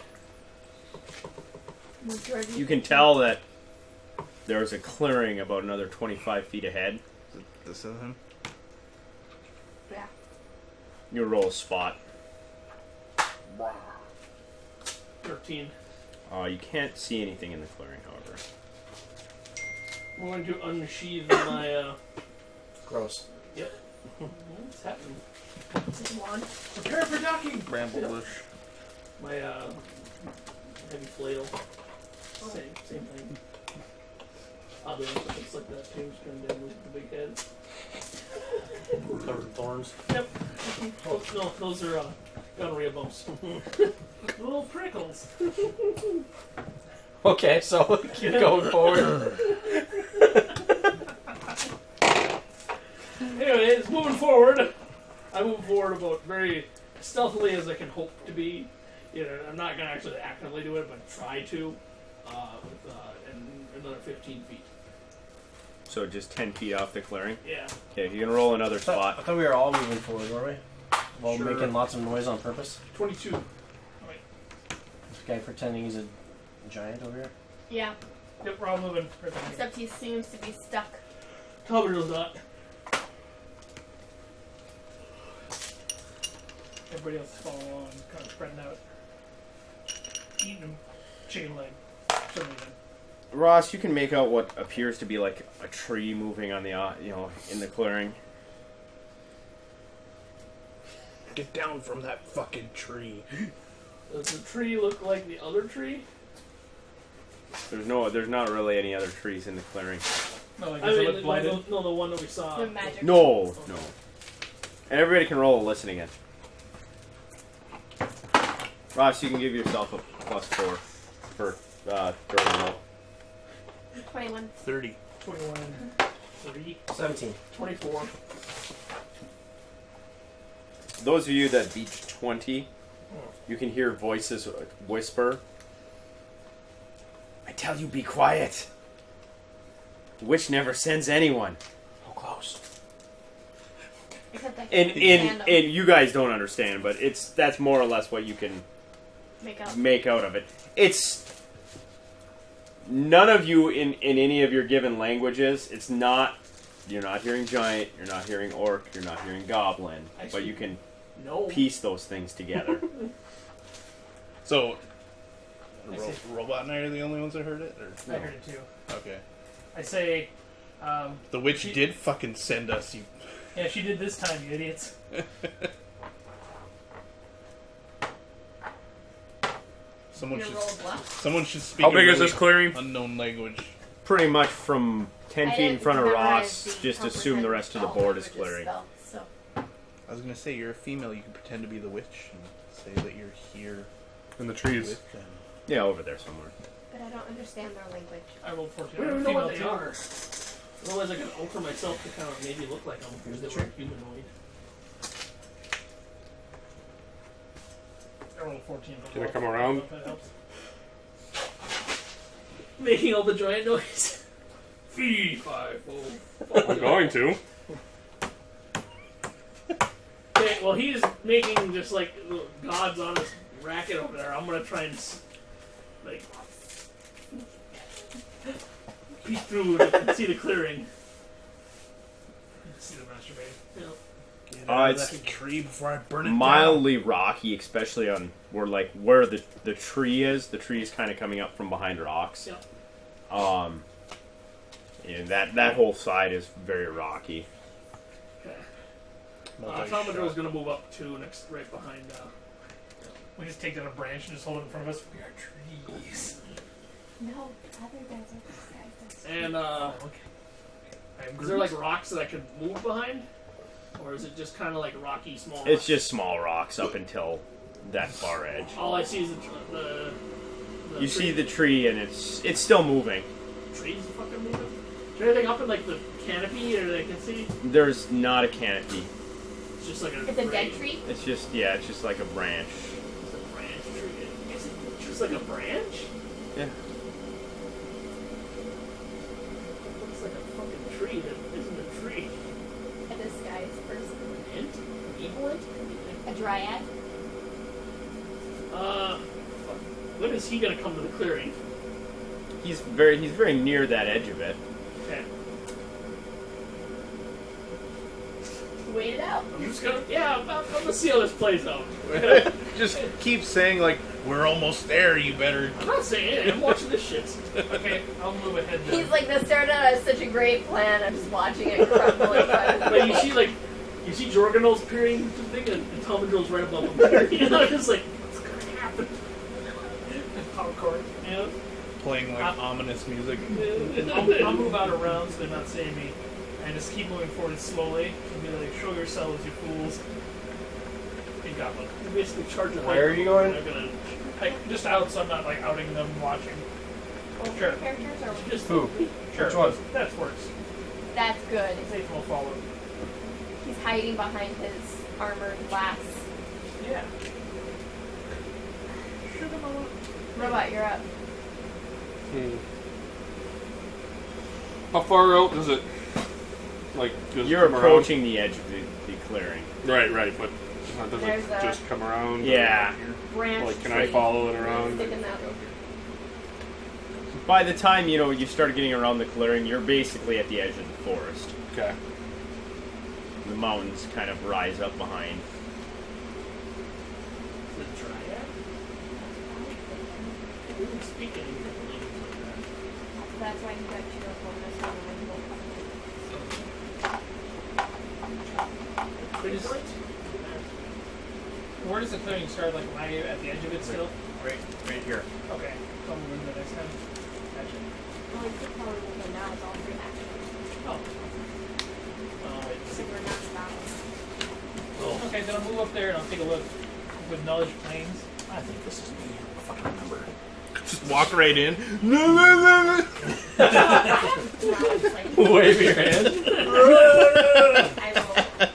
Majority You can tell that there's a clearing about another 25 feet ahead. This is him. Yeah. You roll a spot. 13. You can't see anything in the clearing, however. I'm going to unsheathe my, Gross. what's happening? Wand. Prepare for docking! Bramblebush. My, heavy flail. Same thing. Oddly enough, it looks like that too. Just going down with the big head. Covered in thorns. Yep. Oh, no, those are, gonorrhea bumps. Little prickles. Okay, so keep going forward. Anyways, moving forward. I move forward about very stealthily as I can hope to be. You know, I'm not gonna actually actively do it, but try to. And another 15 feet. So just 10 feet off the clearing. Yeah. Okay, you can roll another I spot. thought we were all moving forward, were we? While Sure. making lots of noise on purpose. 22. This guy pretending he's a giant over here. Yeah. Yep, we're all moving. Right behind you. Except he seems to be stuck. Cover does not. Everybody else is following along, kind of spreading out. Eating them. Chicken leg. Certainly then. Ross, you can make out what appears to be like a tree moving on the, in the clearing. Get down from that fucking tree. Does the tree look like the other tree? There's not really any other trees in the clearing. No, like, I does it mean, look blighted? no, the one that we saw. The magic. No. And everybody can roll a listen again. Ross, you can give yourself a +4 for Jordan roll. 21. 30. 21. 3, 17. 24. Those of you that beat 20, you can hear voices whisper, I tell you, be quiet. The witch never sends anyone. How close? Except I And can't and you guys don't understand, but that's more or less what you can make out of it. It's none of you in any of your given languages. It's not. You're not hearing giant. You're not hearing orc. You're not hearing goblin. But you can piece those things together. So, Robot and I are the only ones that heard it? Or? I heard it too. Okay. I say... the witch did fucking send us, you... Yeah, she did this time, you idiots. Someone Your roll bluff. someone should speak How big a is this clearing? unknown language. Pretty much from 10 I feet in didn't front of memorize Ross. the Just assume the rest of the comprehend board is all clearing. languages spell, so. I was gonna say, you're a female, you can pretend to be the witch and say that you're here In the trees. with them. Yeah, over there somewhere. But I don't understand their language. I rolled 14. We don't I'm even know what they female, too. are. Otherwise, I could alter myself to kind of maybe look like them because they were humanoid. I rolled 14. Can I come around? If that helps. Making all the giant noise. Fee, 5, I'm going to. Okay, well, he's making just like God's honest racket over there. I'm gonna try and like peek through and see the clearing. See the masturbating. You know. Get out of It's that tree before I burn it down. mildly rocky, especially on where the tree is. The tree is kind of coming up from behind rocks. Yeah. And that whole side is very rocky. Okay. Multi-shot. Tomadro's gonna move up to next, right behind. We just take down a branch and just hold it in front of us. We are trees. No, other guys are disguised. And I am is there like rocks that I could move behind, or is it just kind of like rocky small? Rocks? It's just small rocks up until that far edge. All I see is the You see the tree, and it's still moving. trees fucking moving. Is there anything up in like the canopy or that I can see? There's not a canopy. It's just like a. It's a dead tree? It's just like a branch. It's a branch tree. Is it just like a branch? Yeah. It looks like a fucking tree that isn't a tree. A disguised person. An ant? An evil ant? A dryad? When is he gonna come to the clearing? He's very near that edge of it. Okay. Wait it out. I'm just gonna. Yeah, I'm gonna see how this plays out. Just keep saying, like, we're almost there, you better... I'm not saying it. I'm watching this shit. Okay, I'll move ahead then. He's like, this started out as such a great plan. I'm just watching it crumble in front of But me. you see Jorganol's peering to the thing, and Tomadro's right above him. You know, just like, what's gonna happen? Popcorn. Yeah. Playing, like, ominous music. I'll move out around so they're not seeing me. And just keep moving forward slowly. And be like, show yourselves, you fools. You got one. You basically charge it. Where are you going? I'm gonna Just out so I'm not like outing them watching. Sure. Characters are just Who? Sure. Which one? That works. That's good. Nathan will follow. He's hiding behind his armored glass. Yeah. Robot, you're up. How far out does it? Like, just You're come approaching the edge of the clearing. around? Right, but does There's it a- just come around? Yeah. Branch Like, can tree. I follow it around? Sticking out. By the time you start getting around the clearing, you're basically at the edge of the forest. Okay. The mountains kind of rise up behind. the dryad. We didn't speak any language like that. That's why he got you up on this one. Insight? Where does the clearing start? Like, am I at the edge of it still? Right here. Okay. So I'm moving the next time. Gotcha. Well, we could probably move it now. It's all three actions. Oh. So we're not in battle. Okay, then I'll move up there and I'll take a look with knowledge planes. I think this is me. I fucking remember. Just walk right in. Wave your hand. I roll.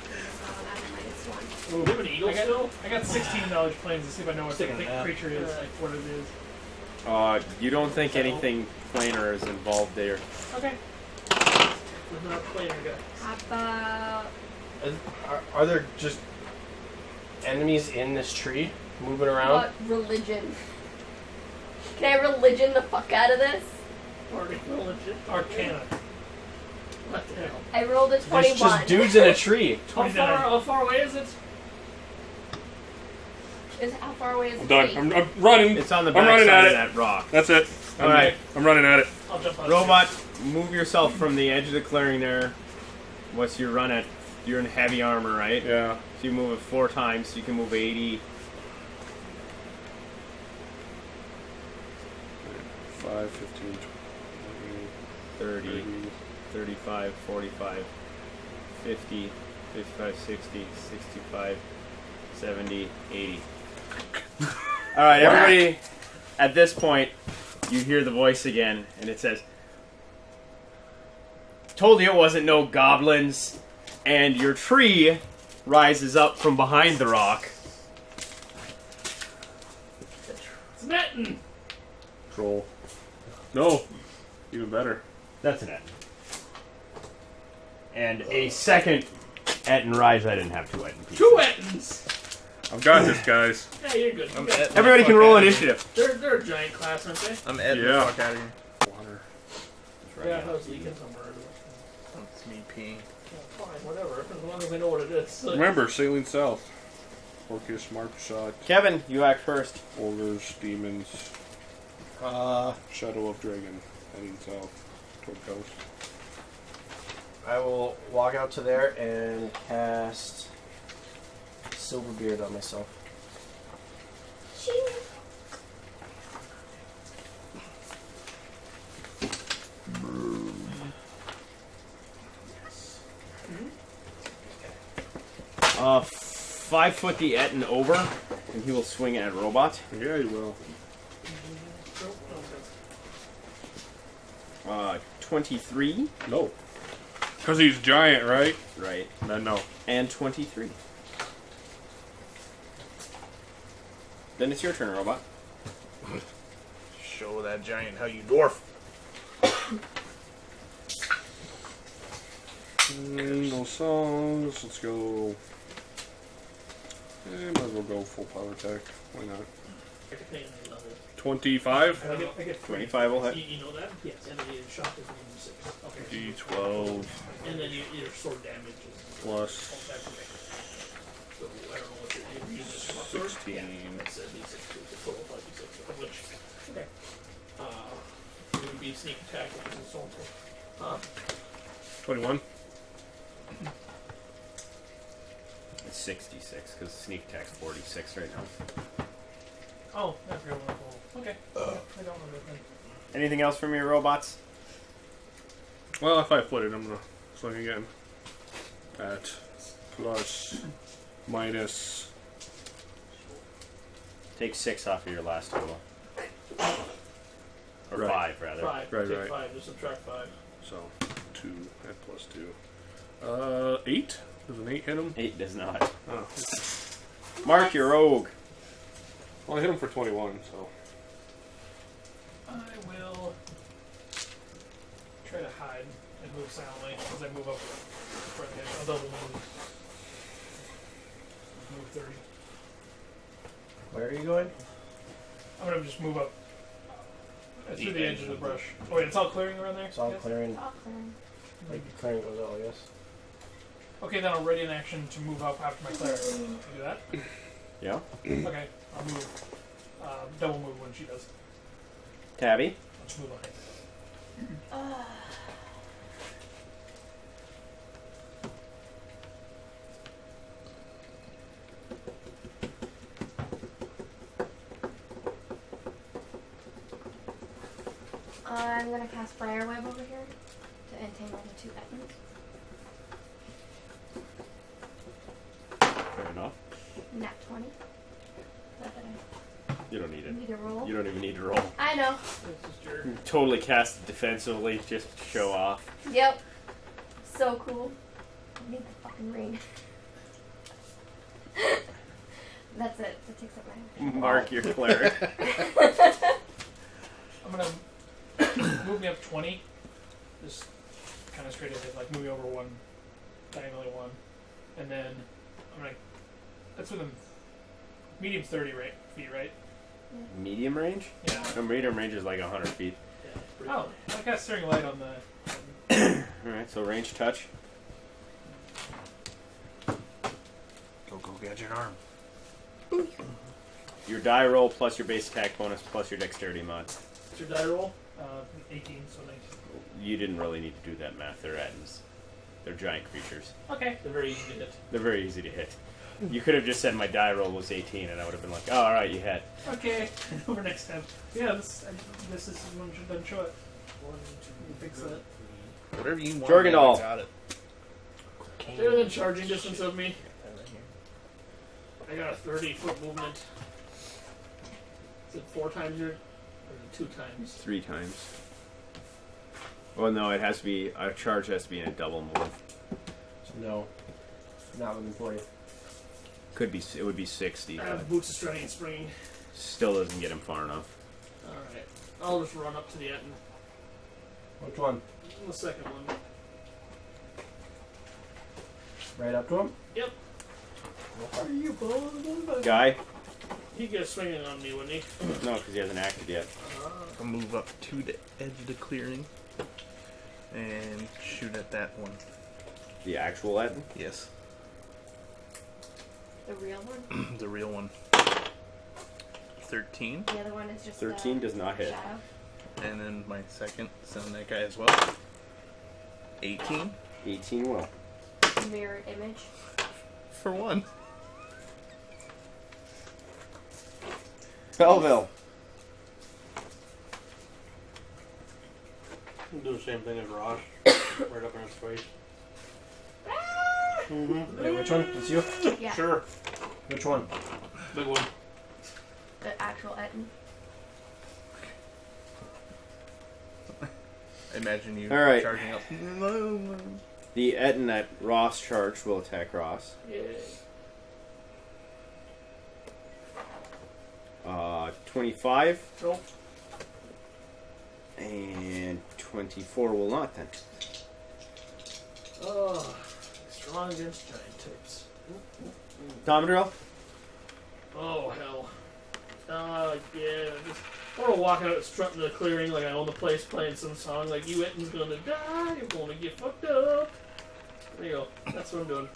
Do you have an eagle still? I got 16 knowledge planes to see if I know what the Taking a nap. creature is, like what it is. You don't think anything planar is involved there. Okay. With not planar guy. How about Are there just enemies in this tree moving around? what religion? Can I religion the fuck out of this? Arcana. What the hell? I rolled a There's 21. just dudes in a tree. How far away is it? How far away is I'm the done. tree? I'm running. It's on the I'm back running side at of it. that rock. That's it. All right. I'm running at it. I'll jump on Robot, move yourself from the edge of the clearing there. What's your run at? You're in heavy armor, right? Yeah. So you move it 4 times, so you can move 80. 5, 15, 20, 30, 35, 45, 50, 55, 60, 65, 70, 80. Alright, everybody, at this point, you hear the voice again, and it says, "Told you it wasn't no goblins," and your tree rises up from behind the rock. It's Netton! Troll. No. Even better. That's an Etten. And a second Etten rise. I didn't have 2 Etten pieces. 2 Ettons! I've got this, guys. Yeah, you're good. I'm You got- at Everybody can roll initiative. They're a giant class, aren't they? I'm Ed the Yeah. fuck out of here. Water. Yeah, I was leaking somewhere. That's me peeing. Fine, whatever. As long as I know what it is. So- Remember, sailing south. Orcish, mark shot, Kevin, you act first. ogres, demons, shadow of dragon, heading south toward coast. I will walk out to there and cast Silverbeard on myself. Ching. 5 foot the Etten over, and he will swing at Robot. Yeah, you will. 23. No. Because he's giant, right? Right. Then no. And 23. Then it's your turn, Robot. Show that giant how you dwarf. And those songs, let's go. Might as well go full power attack. Why not? 25? I get 25 will hit. You know that? Yes. And then your shock is 1d6. Okay. D12 And then your sword damage is plus all back to me. So I don't know what you're using this for. 16. Yeah, that's a d6 too. It's a total of 5d6. Of which, okay. It would be sneak attack, which is so important. 21. It's 66, because sneak attack's 46 right now. Oh, that's a good one. Okay. I don't know that then. Anything else from your robots? Well, if I footed, I'm gonna swing again. At plus minus. Take 6 off of your last total. Or Right. 5, rather. 5. Right, Take right. 5. Just subtract 5. So 2 and plus 2. 8. Does an 8 hit him? 8 does not. Oh. Mark, your rogue. Well, I hit him for 21, so. I will try to hide and move silently as I move up front edge. I'll double move. Move 30. Where are you going? I'm gonna just move up through Deep the edge of the brush. Oh wait, it's all clearing around there? It's all Yes? clearing. Oh, clearing. Like clearing goes out, I guess. Okay, then I'll ready an action to move up after my cleric. Can you do that? Yeah. Okay, I'll move. Double move when she does. Tabby. I'll just move behind. I'm gonna cast Briar Web over here to entangle the 2 Ettins. Fair enough. Nat 20. You don't need Need to roll. You don't even need to roll. I know. This is your. You totally cast it defensively just to show off. Yep. So cool. I need the fucking ring. That's it. That takes up my. Mark your cleric. I'm gonna move me up 20. Just kind of straight ahead, like moving over one, diagonally one, and then I'm gonna. That's within medium's 30 feet, right? Medium range? Yeah. No, medium range is like 100 feet. Oh, I got steering light on the. Alright, so range touch. Go gadget arm. Your die roll plus your base attack bonus plus your dexterity mod. What's your die roll? 18, so 19. You didn't really need to do that math. They're Ettins. They're giant creatures. Okay. They're very easy to hit. They're very easy to hit. You could have just said my die roll was 18 and I would have been like, oh, alright, you hit. Okay. Over next time. Yeah, this is one should done show it. Fix that. Whatever you want. Jorgendal. I got it. They're within charging distance of me. I got a 30-foot movement. Is it 4 times your, or is it 2 times? 3 times. Well, no, it has to be, a charge has to be in a double move. So no, not within 40. Could be, it would be 60. I But have boots of strutting and springing. still doesn't get him far enough. Alright. I'll just run up to the Etten. Which one? The second one. Right up to him? Yep. Are you blowing Guy? He'd get swinging on me, wouldn't he? No, because he hasn't acted yet. I'll move up to the edge of the clearing and shoot at that one. The actual Etten? Yes, The real one. the real one. 13, The other one is just. 13 does not hit. Shadow. and then my second send that guy as well. 18 18 will. Mirror image. for one. Belleville. Do the same thing as Rosh. Right up in his face. Wait, which one? It's you? Yeah. Sure. Which one? Big one. The actual Etten. Imagine you All right. charging up. The Etten that Ross charged will attack Ross. Yay. 25 Nope. and 24 will not then. Oh, strong against giant tits. Commodore? Oh, hell. Yeah. Just, I want to walk out strutting the clearing like I own the place playing some song like you Etten's gonna die, you're gonna get fucked up. There you go. That's what I'm doing.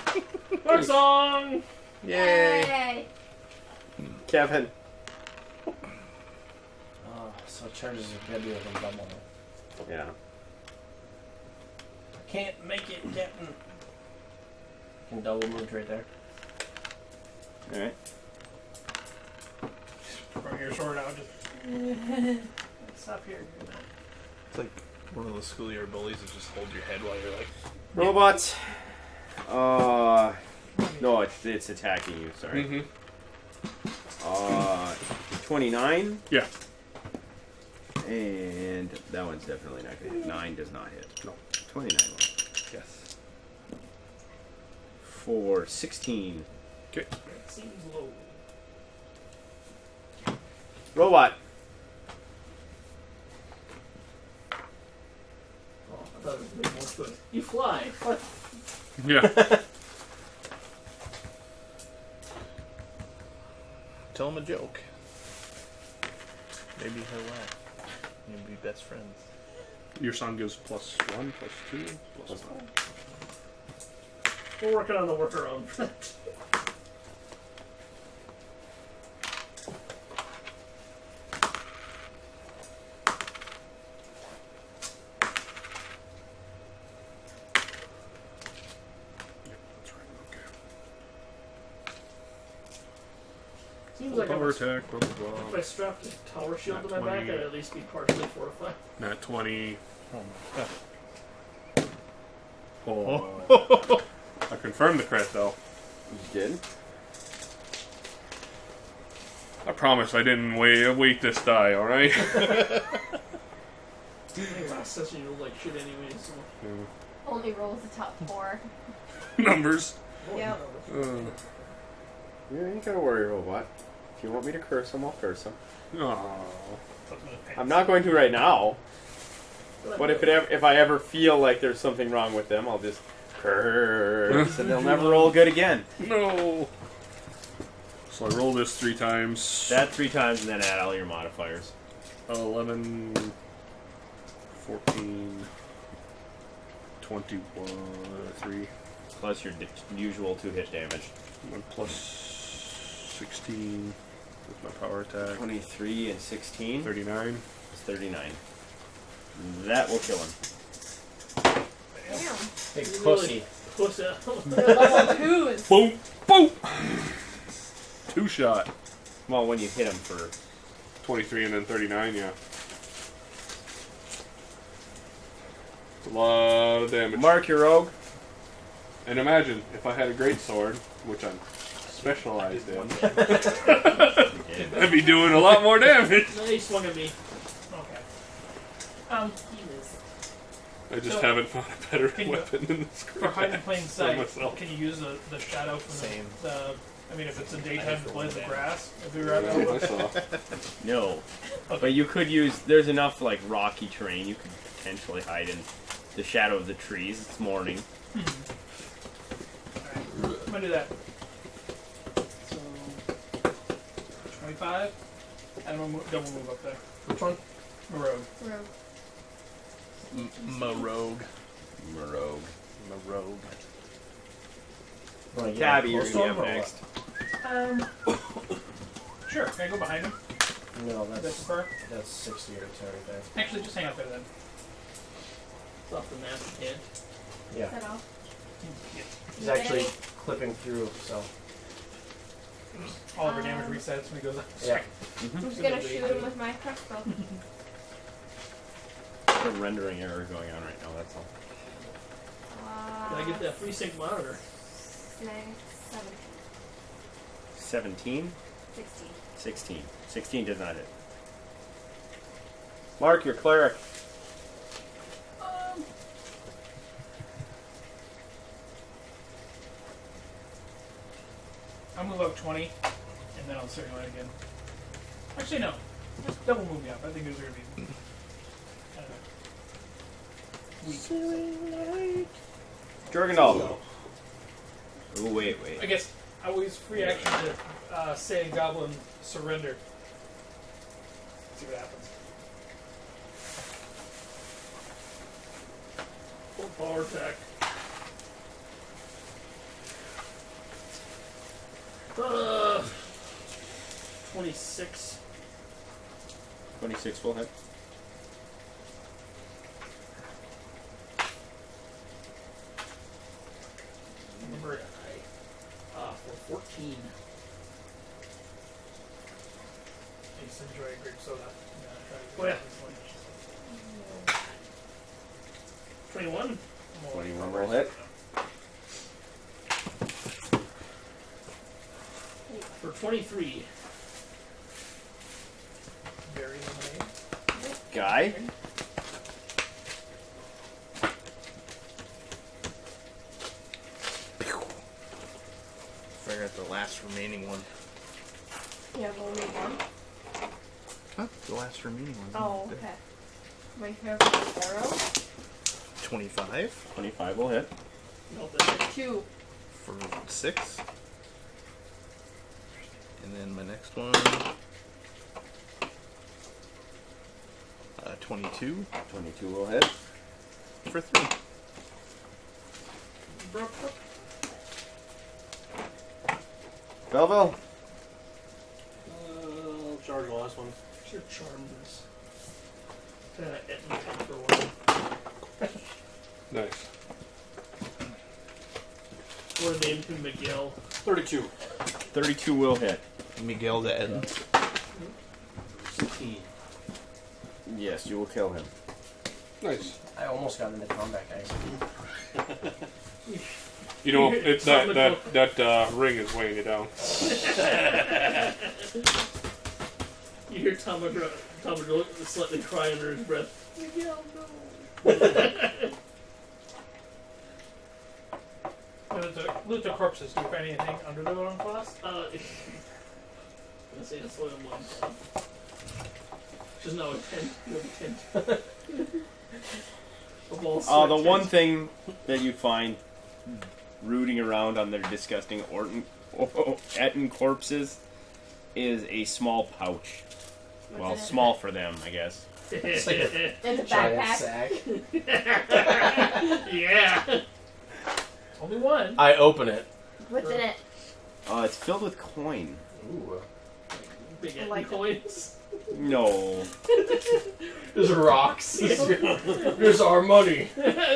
Our song! Yay! Kevin. So charges are gonna be like a double. Yeah. I can't make it, Captain. Can double move right there. Alright. Bring your sword out. Just stop here. It's like one of those schoolyard bullies that just hold your head while you're like. Robots. No, it's attacking you, sorry. 29. Yeah. And that one's definitely not going to hit. 9 does not hit. No. 29 will. Yes. For 16. Okay. That seems low. Robot. Oh, I thought it was way more good. You fly. What? Yeah. Tell him a joke. Maybe he'll laugh. You'll be best friends. Your song goes +1, +2, +1. We're working on the workaround for that. That's right. Okay. Seems like Power if attack, blah blah I blah. strapped a tower shield to Not my back, 20. I'd at least be partially fortified. Nat 20. Oh my god. Oh. I confirmed the crit though. You did? I promise I didn't weight this die, alright? I think last session you rolled like shit anyway, so. Only rolls the top 4. Numbers. Yep. You ain't gotta worry, Robot. If you want me to curse him, I'll curse him. I'm not going to right now. But if I ever feel like there's something wrong with them, I'll just curse, and they'll never roll good again. No. So I roll this 3 times. That 3 times, and then add all your modifiers. 11, 14, 21, 3. Plus your usual 2-hit damage. And plus 16 with my power attack. 23 and 16. 39. It's 39. That will kill him. Damn. Big You pussy. Puss out. Level 2s. Boom! Boom! 2 shot. Well, when you hit him for... 23 and then 39, yeah. A lot of damage. Mark your rogue. And imagine if I had a great sword, which I'm specialized in, I'd be doing a lot more damage. No, he swung at me. Okay. I just So, haven't found a better can you- weapon in this For hide in plain sight, myself. can you use the shadow from Same. the I mean, if it's a daytime for blade of one grass, if we were out That's there. what I saw. No. But you could use... There's enough, like, rocky terrain you could potentially hide in the shadow of the trees. It's morning. Alright. I'm gonna do that. So 25. And I'm gonna double move up there. Which one? Road. Rogue. Rogue. Rogue. Rogue. Wanna get Tabby, you're close going to to him be or up next. Sure. Can I go behind him? what? No, That's that's prefer. 60 or so right there. Actually, just hang out there then. It's off the map again. Yeah. Is that all? He's actually clipping through, so. All of our damage resets when he goes up. Yeah. I'm just gonna shoot him with my crossbow. There's a rendering error going on right now, that's all. Can I get that free sync monitor? 9, 7, 17? 16. 16. 16 does not hit. Mark, your cleric. I'll move up 20, and then I'll circulate again. Actually, no. Just double move me up. I think those are going to be... weak. Jorgendal. Oh, wait. I guess I will use free action to say Goblin surrender. See what happens. Full power attack. 26. 26 will hit. Remember, for 14. I used to enjoy grape soda. Oh, yeah. 21. 21 will hit. For 23. Very lemonade. Guy. Fire at the last remaining one. Yeah, we'll read one. Huh? The last remaining one. Oh, okay. My favorite arrow. 25 25 will hit. Melt that. 2. for 6. And then my next one. 22 22 will hit. for 3. Belleville. I'll charge the last one. What's your charm this? Edmonton for one. Nice. Or name to Miguel. 32. 32 will hit. Miguel de Eden. 16. Yes, you will kill him. Nice. I almost got into combat, guys. You know, it's that ring is weighing you down. hear Tom slightly cry under his breath. Miguel, no. Loot the corpses. Do you find anything under the one class? I'm gonna say it's loyal one. Which is now a 10. Of all The sorts. one thing that you find rooting around on their disgusting Etten corpses is a small pouch. Well, What's in it? small for them, I guess. It's like a It's a giant backpack. sack. Yeah. Only one. I open it. What's in it? It's filled with coin. Ooh. Big I empty like it. coins. No. There's rocks. There's our money. Painted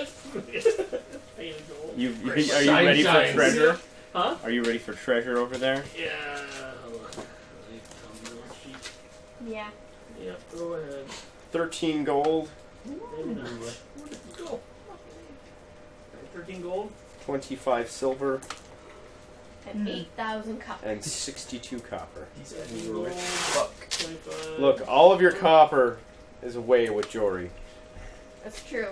gold. Are you Shine, ready shine. for treasure? Huh? Are you ready for treasure over there? Yeah. Hold on. Sheet. Yeah. Yep, go ahead. 13 gold, Maybe not. Where did it go? 13 gold. 25 silver, And 8,000 copper. and 62 copper. These Ettins are rich. Fuck. 25. Look, all of your copper is away with Jory. That's true.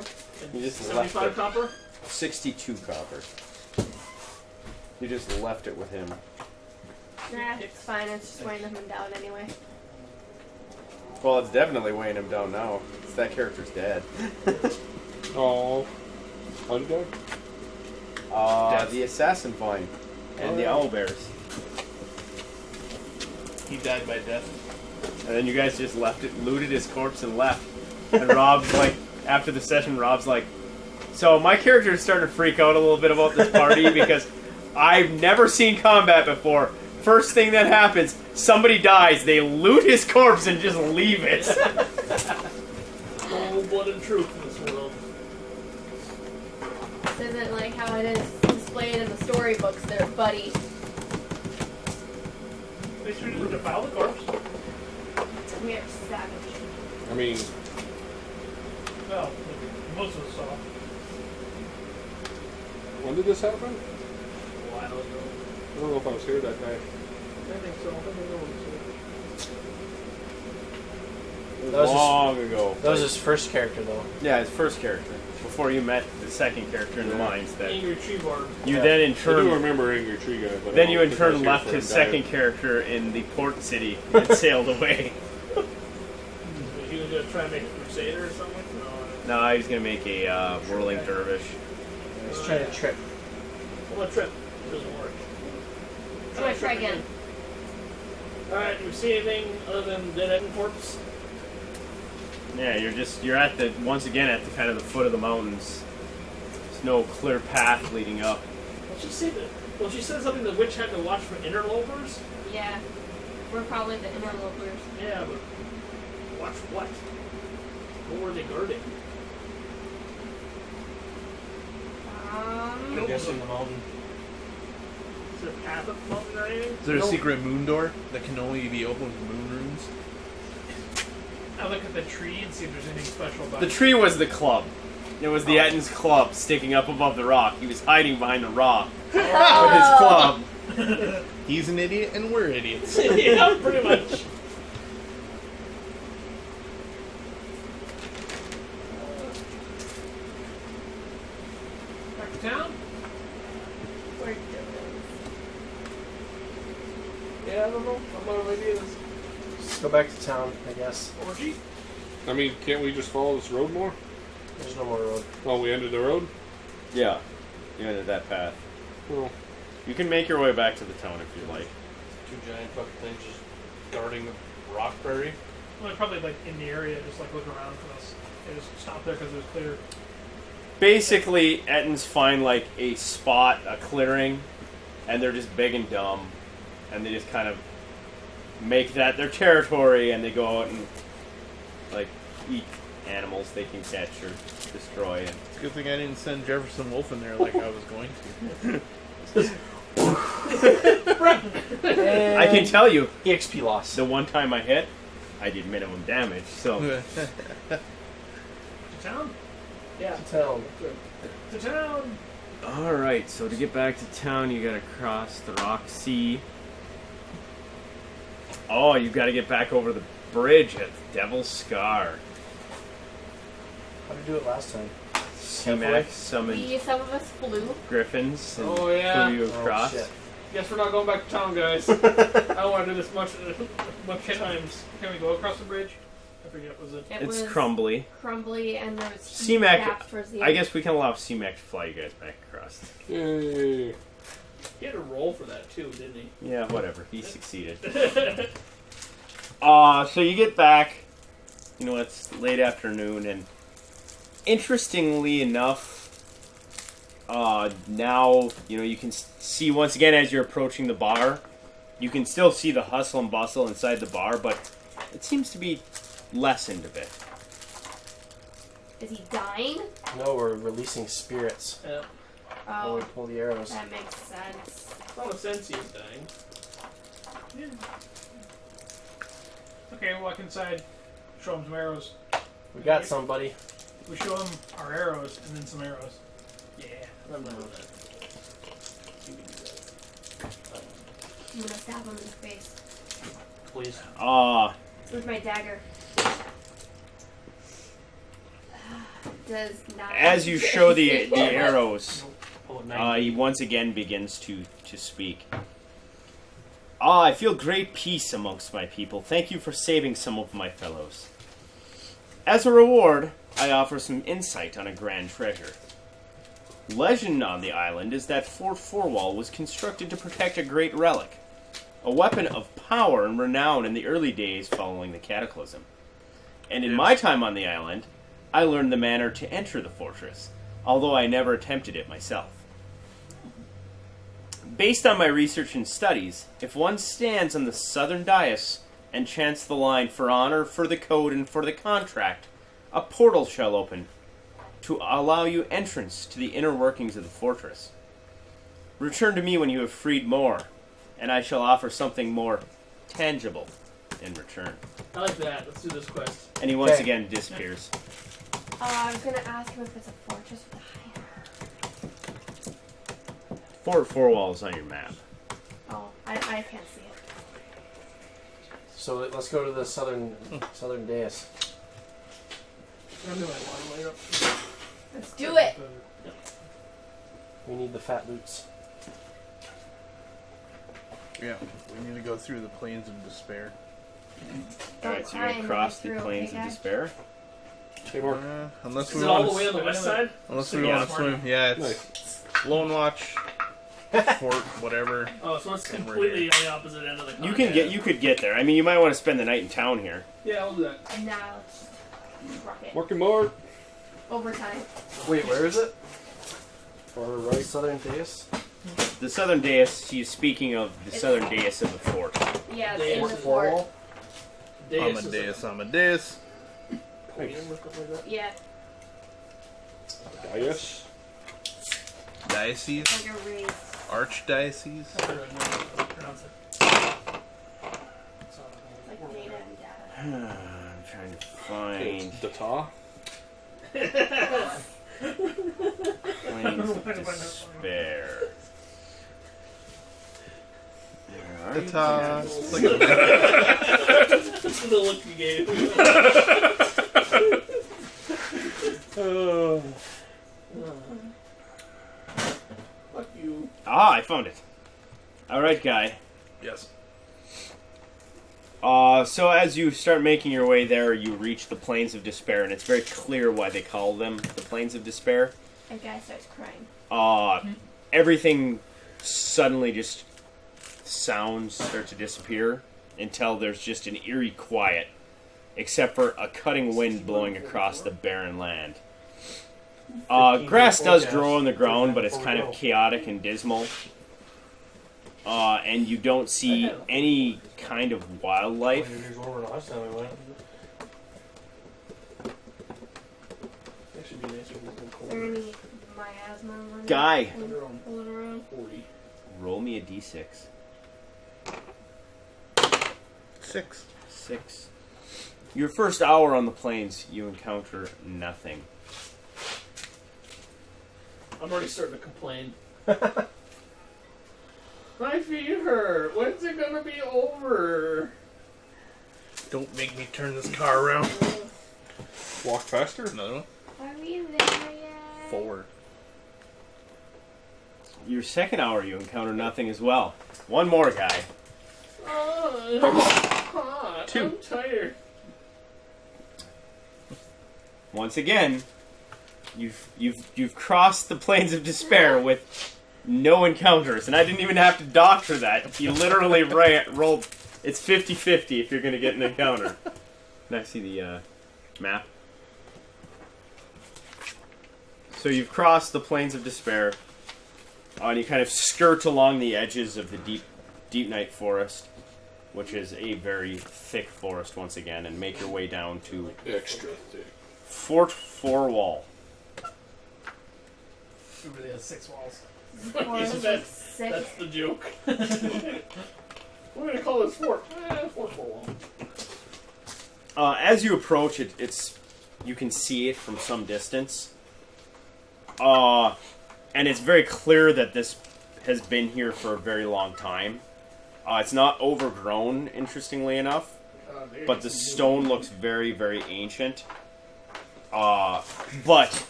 You just left 75 it. copper. 62 copper. You just left it with him. Nah, it's fine. It's just weighing them down anyway. Well, it's definitely weighing him down now. It's that character's dead. Oh. How'd it go? The assassin vine and the owlbears. He died by death. And then you guys just left it, looted his corpse, and left. And Rob's like, after the session, Rob's like, so my character is starting to freak out a little bit about this party because I've never seen combat before. First thing that happens, somebody dies, they loot his corpse and just leave it. Cold-blooded truth in this world. This isn't like how it is displayed in the storybooks there, buddy. They should have defiled the corpse. We are savage. I mean, Well, most of us saw. when did this happen? A while ago. I don't know if I was here that day. I think so. I think I know what That was Long ago. That was his first character, though. Yeah, his first character. Before you met the second character in the mines. That Angry Tree Bard. you Yeah. then in I do turn remember Angry Tree Guy, but I then don't you in think I was turn here left for his him dying. second character in the port city and sailed away. He was going to try and make a crusader or something? No. No, he's gonna make a whirling dervish. He's trying to trip. Well, a trip. It doesn't work. I'm gonna try again. Alright, do we see anything other than dead end corpse? Yeah, you're at the once again at the kind of the foot of the mountains. There's no clear path leading up. Well, she said that. Well, she said something the witch had to watch for interlopers. Yeah. We're probably the interlopers. Yeah, but watch what? What were they guarding? I'm guessing the mountain. Is there a path up the mountain or anything? Is there a Nope. secret moon door that can only be opened with moon runes? I look at the tree and see if there's anything special about The it. tree was the club. It was the Etton's club sticking up above the rock. He was hiding behind the rock with his club. He's an idiot and we're idiots. Yeah, pretty much. Back to town? We're doing Yeah, I don't know. I'm not an idea. Let's go back to town, I guess. Orgy? I mean, can't we just follow this road more? There's no more road. Oh, we ended the road? Yeah, you ended that path. Well, You can make your way back to the town if you like. Two giant fucking things just guarding the rock prairie. Well, they're probably like in the area, just like looking around for us. They just stopped there because it was clear. Basically, Ettons find like a spot, a clearing, and they're just big and dumb, and they just kind of make that their territory, and they go out and like eat animals they can catch or destroy. And It's a good thing I didn't send Jefferson Wolf in there like I was going to. I can tell you, EXP loss. the one time I hit, I did minimum damage. So To town? Yeah. To town. To town! all right. So to get back to town, you gotta cross the Rock Sea. Oh, you gotta get back over the bridge at Devil's Scar. How did you do it last time? C-Mak summoned Some of us flew. griffins and Oh, yeah. flew you across. shit. Guess we're not going back to town, guys. I don't want to do this much times. Can we go across the bridge? I forget. Was it? It It's was crumbly. crumbly, and there was C-Mak, gaps towards the I end. guess we can allow C-Mak to fly you guys back across. Yay. He had a roll for that too, didn't he? Yeah, whatever. He succeeded. So you get back. You know, it's late afternoon, and interestingly enough, now, you know, you can see once again as you're approaching the bar, you can still see the hustle and bustle inside the bar, but it seems to be lessened a bit. Is he dying? No, we're releasing spirits Yeah. when we Oh, pull the arrows. that makes sense. It's not a sense he is dying. Okay, walk inside. Show him some arrows. We got somebody. We show him our arrows and then some arrows. Yeah. I'm not with that. You can do that. I'm gonna stab him in the face Please. with my dagger. Does not. As you show the arrows, Pull it 90. he once again begins to speak. I feel great peace amongst my people. Thank you for saving some of my fellows. As a reward, I offer some insight on a grand treasure. Legend on the island is that Fort Forwall was constructed to protect a great relic, a weapon of power and renown in the early days following the Cataclysm. And in my time on the island, I learned the manner to enter the fortress, although I never attempted it myself. Based on my research and studies, if one stands on the southern dais and chants the line "For honor, for the code, and for the contract," a portal shall open to allow you entrance to the inner workings of the fortress. Return to me when you have freed more, and I shall offer something more tangible in return. I like that. Let's do this quest. And he once Okay. again disappears. I was gonna ask him if it's a fortress with a high. Fort Forwall is on your map. Oh, I can't see it. So let's go to the southern dais. I'm doing my water later. Let's do it. We need the fat loots. Yeah, we need to go through the plains of despair. Alright, so you're going to cross the plains of despair. Unless Is we it all the want way on the west side? unless we Yeah. want to swim. Yeah, it's Lone Watch, Fort, whatever. Oh, so it's And we're completely on the opposite end of the You continent. could get there. I mean, you might want to spend the night in town here. Yeah, I'll do that. And now let's rock it. Working more. Overtime. Wait, where is it? Far right. Southern dais. The southern dais, she's speaking of the southern dais of the fort. Yeah, it's Dais. in the fort. Forwall. Amadeus. Yeah, Yes. Diocese. like a race. Archdiocese. I don't know how to pronounce it. Like data and data. I'm trying to find Data. plains of despair. Where are you? Ta-ta. It's like a That's the look you gave. Fuck you. I found it. Alright, guy. yes. So as you start making your way there, you reach the Plains of Despair, and it's very clear why they call them the Plains of Despair. And guy starts crying. Everything suddenly just sounds start to disappear until there's just an eerie quiet, except for a cutting wind blowing across the barren land. Grass does grow on the ground, but it's kind of chaotic and dismal. And you don't see any kind of wildlife. Here's over last time we went. That should be nicer than Is there cold. any miasma on Guy. Pulling around? 40. Roll me a d6. 6. 6. Your first hour on the plains, you encounter nothing. I'm already starting to complain. My feet hurt. When's it gonna be over? Don't make me turn this car around. Walk faster? Another one? Are we there yet? 4. Your second hour, you encounter nothing as well. One more guy. Oh, 2. I'm tired. Once again, you've crossed the plains of despair with no encounters, and I didn't even have to doctor that. You literally rolled. It's 50-50 if you're going to get an encounter. Can I see the map? So you've crossed the plains of despair, and you kind of skirt along the edges of the deep night forest, which is a very thick forest once again, and make your way down to Extra thick. Fort Forwall. It really has 6 walls. Forest with That's 6. the joke. We're gonna call this fort. Fort Wall. As you approach it, you can see it from some distance. And it's very clear that this has been here for a very long time. It's not overgrown, interestingly enough, but the stone looks very, very ancient. But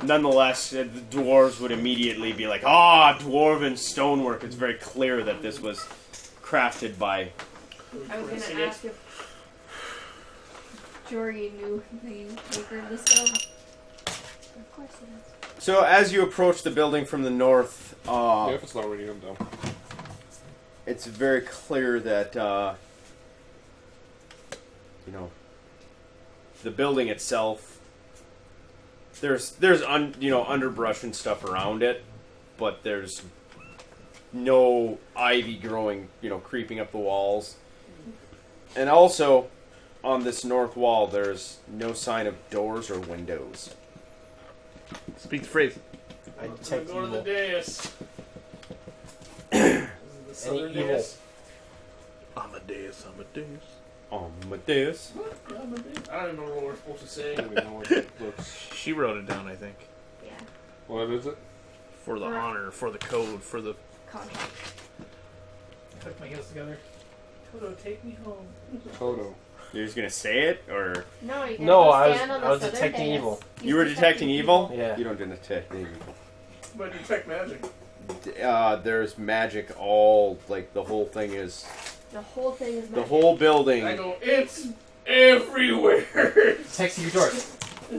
nonetheless, the dwarves would immediately be like, dwarven stonework. It's very clear that this was crafted by... I was gonna ask if Jory knew the maker of the stone. Of course he does. So as you approach the building from the north, Yeah, if it's not ready, I'm down. it's very clear that, the building itself, there's underbrush and stuff around it, but there's no ivy growing, creeping up the walls. And also, on this north wall, there's no sign of doors or windows. Speak the phrase. I We're detect going to the evil. dais. This is the southern evil? dais. Amadeus. Amadeus. I don't even know what we're supposed to say. I don't even know what it looks. She wrote it down, I think. Yeah. What is it? For the honor, for the code, for the... Contract. Click my heels together. Toto, take me home. Toto. You're just gonna say it, or No, you can No, go I stand on the was southern detecting dais. evil. He's you were detecting evil? Yeah. You don't detect evil. But detect magic. There's magic all, the whole thing is... The whole thing is The magic. whole building... I go, it's everywhere. Text your doors.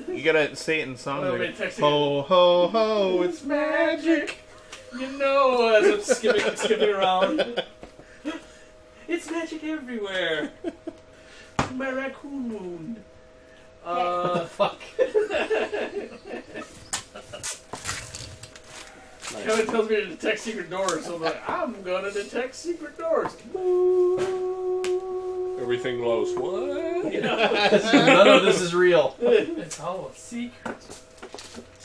You gotta say it in song. Well, Like, wait, texting ho, ho, ho, it's magic. You know, as I'm skipping around. It's magic everywhere. My raccoon wound. What the fuck? Kevin tells me to detect secret doors, so I'm like, I'm gonna detect secret doors. Everything glows. What? None of this is real. It's all a secret.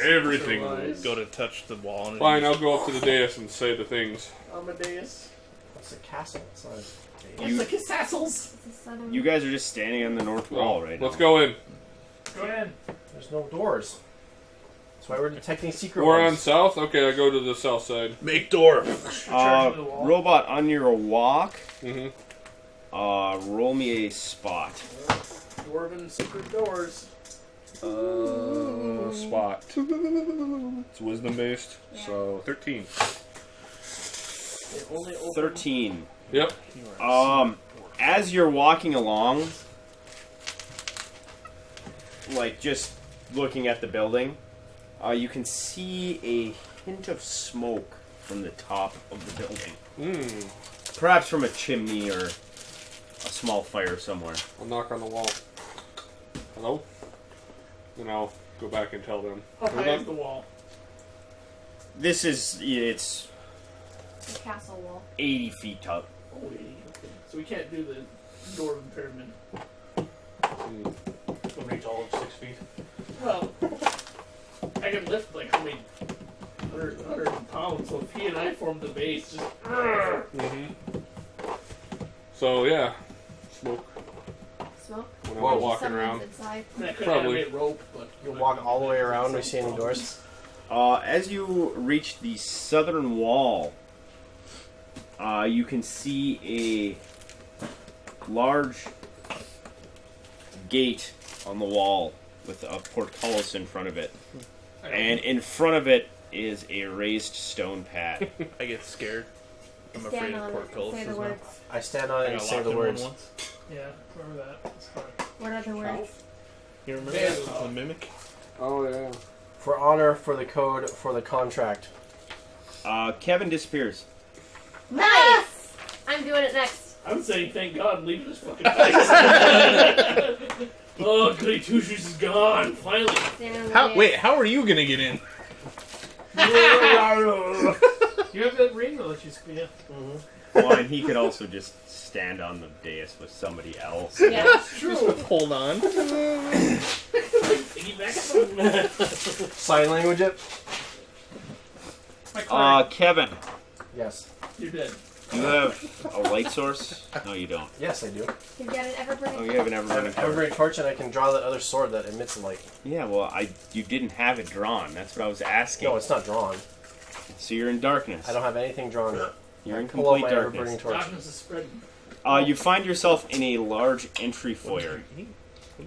Everything Surprise. glows. Go to touch the wall. And Fine, I'll go up to the dais and say the things. Amadeus. It's a castle. It's not a You- It's like his sassels. It's the southern. You guys are just standing on the north wall right now. Let's go in. Go in. There's no doors. That's why we're detecting secret We're on ones. south? Okay, I go to the south side. make door. Charge to the wall. Robot, on your walk, Mm-hmm. roll me a spot. Dwarven secret doors. Spot. It's wisdom based, so 13. It only opens 13. Yep. As you're walking along, just looking at the building, you can see a hint of smoke from the top of the building. Perhaps from a chimney or a small fire somewhere. I'll knock on the wall. Hello? Then I'll go back and tell them. How high is the wall? It's The castle wall. 80 feet up. Oh, 80. Okay. So we can't do the dwarven pyramid. Don't reach all of 6 feet. Well, I can lift how many 100 pounds. So if he and I form the base, just So, yeah. Smoke Smoke. when Whoa. I'm walking Someone's around. inside. I could Probably. animate rope, but You'll walk all the way around. We see any doors. As you reach the southern wall, you can see a large gate on the wall with a portcullis in front of it. And in front of it is a raised stone pad. I get scared. I'm Stand afraid on of it. portcullises Say the now. words. I stand on it I and got say locked the in one words. once. Yeah, remember that. It's fine. What are the words? You remember Yeah. that? The mimic? Oh yeah. For honor, for the code, for the contract. Kevin disappears. Nice! I'm doing it next. I'm saying thank God and leaving this fucking place. Oh, goody two shoes is gone. Finally. Stand on the How? dais. Wait, how are you gonna get in? You have that ring that lets you speak. Well, and he could also just stand on the dais with somebody else. Yeah. That's true. Hold on. Piggyback. Sign language it? My card. Kevin, Yes. You're dead. you have a light source? No, you don't. Yes, I do. You've got an ever-burning. Oh, you have an I have ever-burning an torch. evergreen torch and I can draw that other sword that emits light. Yeah, well, you didn't have it drawn. That's what I was asking. No, it's not drawn. So you're in darkness. I don't have anything drawn yet. You're in Pull out complete my ever-burning darkness. torch. Darkness is spreading. You find yourself in a large entry foyer,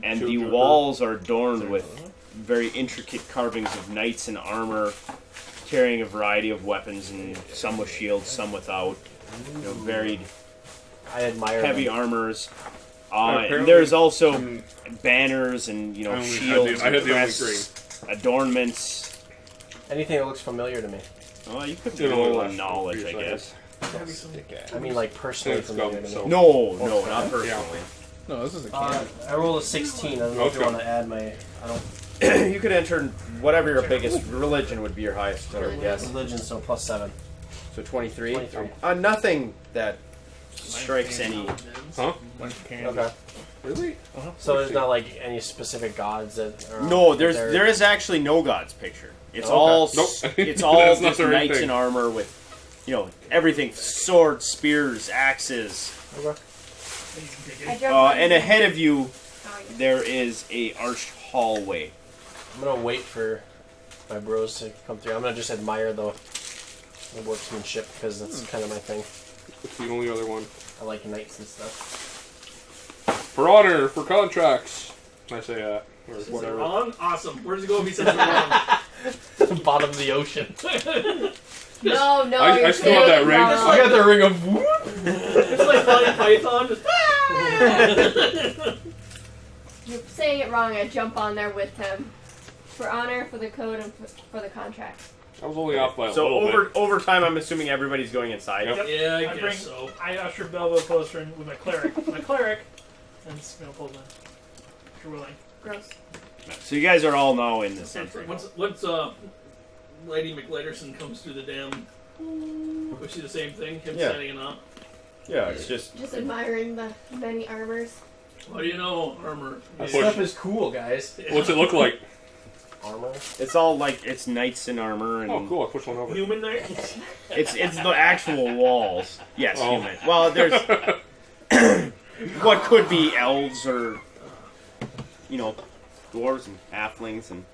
and the walls are adorned with very intricate carvings of knights in armor, carrying a variety of weapons, and some with shields, some without. Varied I admire heavy them. armors. Apparently, And there's also banners and I only had shields, the- I had and the only crests, adornments. Anything that looks familiar to me. Well, you could It only roll lasts knowledge, for a I few guess. I mean, like, personally It's familiar dumb, to so- me. No, not personally. No, this is a can. I rolled a 16. I don't know if you Okay. want to add my... I don't... You could enter whatever your biggest religion would be your highest score, yes. Religion, so plus 7. So 23? 23. Nothing that strikes any... Huh? Okay. Really? So there's not, like, any specific gods that are... No, there there is actually no gods picture. It's Okay. all Nope. it's all That's not just the right knights thing. in armor with, everything: swords, spears, axes. Okay. I jump on And ahead of you, Oh, yeah. there is a arched hallway. I'm gonna wait for my bros to come through. I'm gonna just admire the workmanship, because that's kind of my thing. It's the only other one. I like knights and stuff. For honor, for contracts. I say or Is it whatever. wrong? Awesome. Where's it go if he says it wrong? Bottom of the ocean. No, I you're still have that saying ring. wrong. I got the ring of whoop. It's like Monty Python. You're saying it wrong. I jump on there with him. For honor, for the code, and for the contract. I was only off by a So little bit. over time, I'm assuming everybody's going inside. Yep. Yeah, I I guess bring. so. I usher Belvo closer in with my cleric. And pulls in. If you're willing. Gross. So you guys are all now in the center. Once Lady McLeoderson comes through the dam, we see the same thing. Him Yeah. standing up. Yeah, it's just Just admiring the many armors. What do you know, armor? That Yeah. stuff is cool, guys. What's it look like? Armor. it's all like it's knights in armor and Oh, cool. I pushed one over. Human knight. it's the actual walls. Yes, Oh. human. Well, there's what could be elves or dwarves and halflings and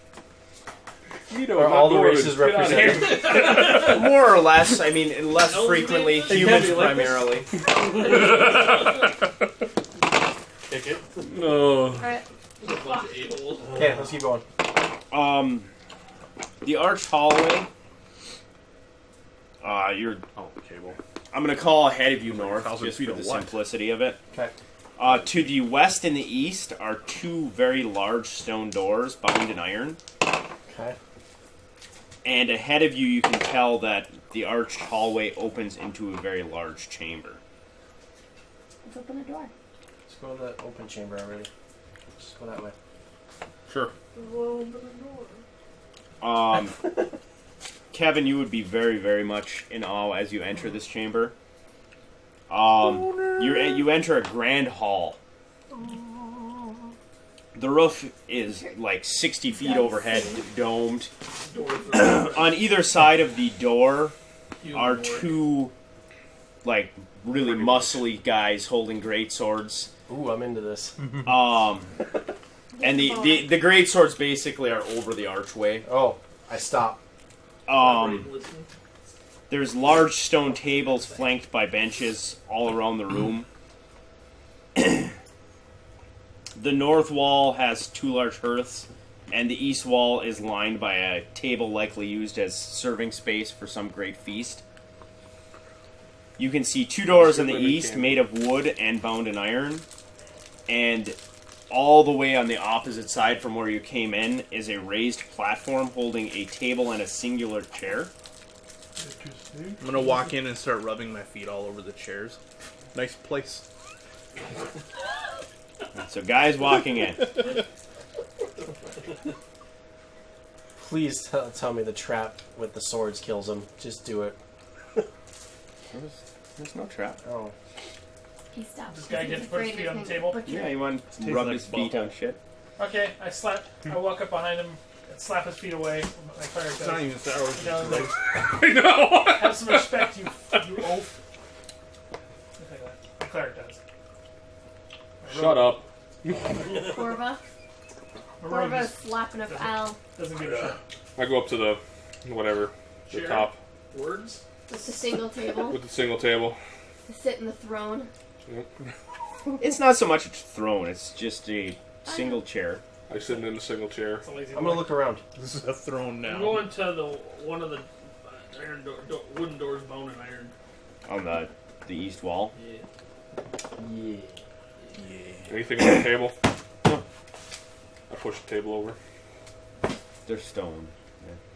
Are all the races represented? more or less. I mean, less Elves frequently. may- Humans They can be like primarily. Kick it. No. Alright. There's a bunch of a-holes. Okay, let's keep going. The arched hallway. You're. Oh, cable. I'm gonna call ahead of you north, 1,000 just feet for of the what? simplicity of it. Okay. To the west and the east are two very large stone doors bound in iron. Okay. And ahead of you, you can tell that the arched hallway opens into a very large chamber. Let's open the door. Let's go to the open chamber already. Let's go that way. Sure. Kevin, you would be very, very much in awe as you enter this chamber. You enter a grand hall. The roof is like 60 feet overhead, domed. On either side of the door are two, like, really muscly guys holding great swords. Ooh, I'm into this. And the great swords basically are over the archway. Oh, I stop. There's large stone tables flanked by benches all around the room. The north wall has 2 large hearths, and the east wall is lined by a table likely used as serving space for some great feast. You can see 2 doors on the east made of wood and bound in iron, and all the way on the opposite side from where you came in is a raised platform holding a table and a singular chair. I'm gonna walk in and start rubbing my feet all over the chairs. Nice place. So guys walking in. Please tell me the trap with the swords kills him. Just do it. There's no trap. Oh. He stopped. This guy because gets he's put his afraid feet he's on the gonna table? butcher Yeah, it. you want to rub his feet on shit. Okay, I walk up behind him, slap his feet away. My cleric It's not does. even sour. It's You know, just like, I know. have some respect, you oaf. Things like that. My cleric does. Shut up. Corva. My rogue Corva just slapping up Al doesn't give a shit. I go up to the whatever, the Chair. top Words? with the single table. with the single table. Sit in the throne. Yep. It's not so much a throne, it's just a single chair. I sit in the single chair. It's a lazy I'm gonna look around. This is a throne I'm now. going to the one of the iron wooden doors, bone and iron. On the east wall. Yeah. Yeah. Anything on the table? I push the table over. They're stone.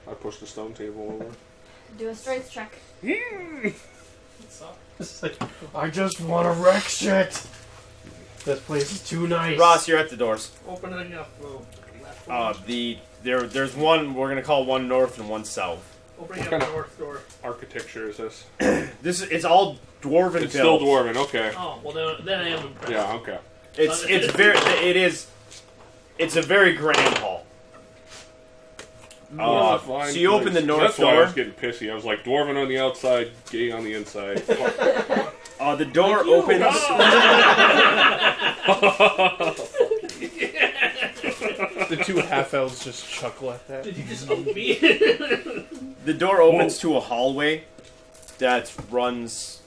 I push the stone table over. Do a strength check. What's up? It's like, I just want to wreck shit. This place is too nice. Ross, you're at the doors. Opening up the left one. There's one, we're gonna call one north and one south. Opening What up kind the north door. Architecture is this? It's all dwarven It's still built. dwarven. Okay. Oh, well then I am impressed. Yeah. Okay. It's a very grand hall. That's a fine so you open place. the north That's why I door. was getting pissy. I was like, dwarven on the outside, gay on the inside. The door opens. The 2 half elves just chuckle at that. Did you just own me? The door opens to a hallway that runs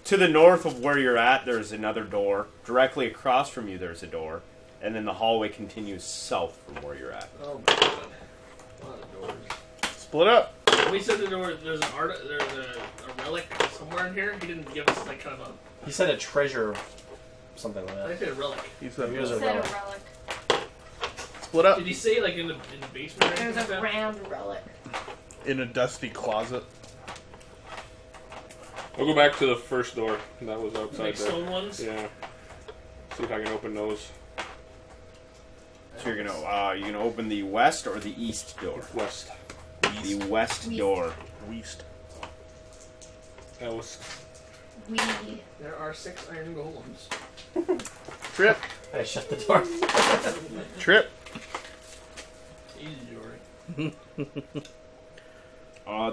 to the north of where you're at. There's another door. Directly across from you, there's a door, and then the hallway continues south from where you're at. Oh my god. A lot of doors. Split up. We said there's a relic somewhere in here. He didn't give us like kind of a. He said a treasure, something like I that. said a relic. He's a Maybe it was He a said a relic. relic. split up Did he say like in the basement? Or There's anything a like that? round relic. in a dusty closet. I'll go back to the first door that was outside Like there. stone ones. Yeah. See if I can open those. So you're gonna open the west or the east door? West. The west East. door. Weast. That was. We. There are 6 iron golems. Trip. I shut the door. Trip. Easy, Jory.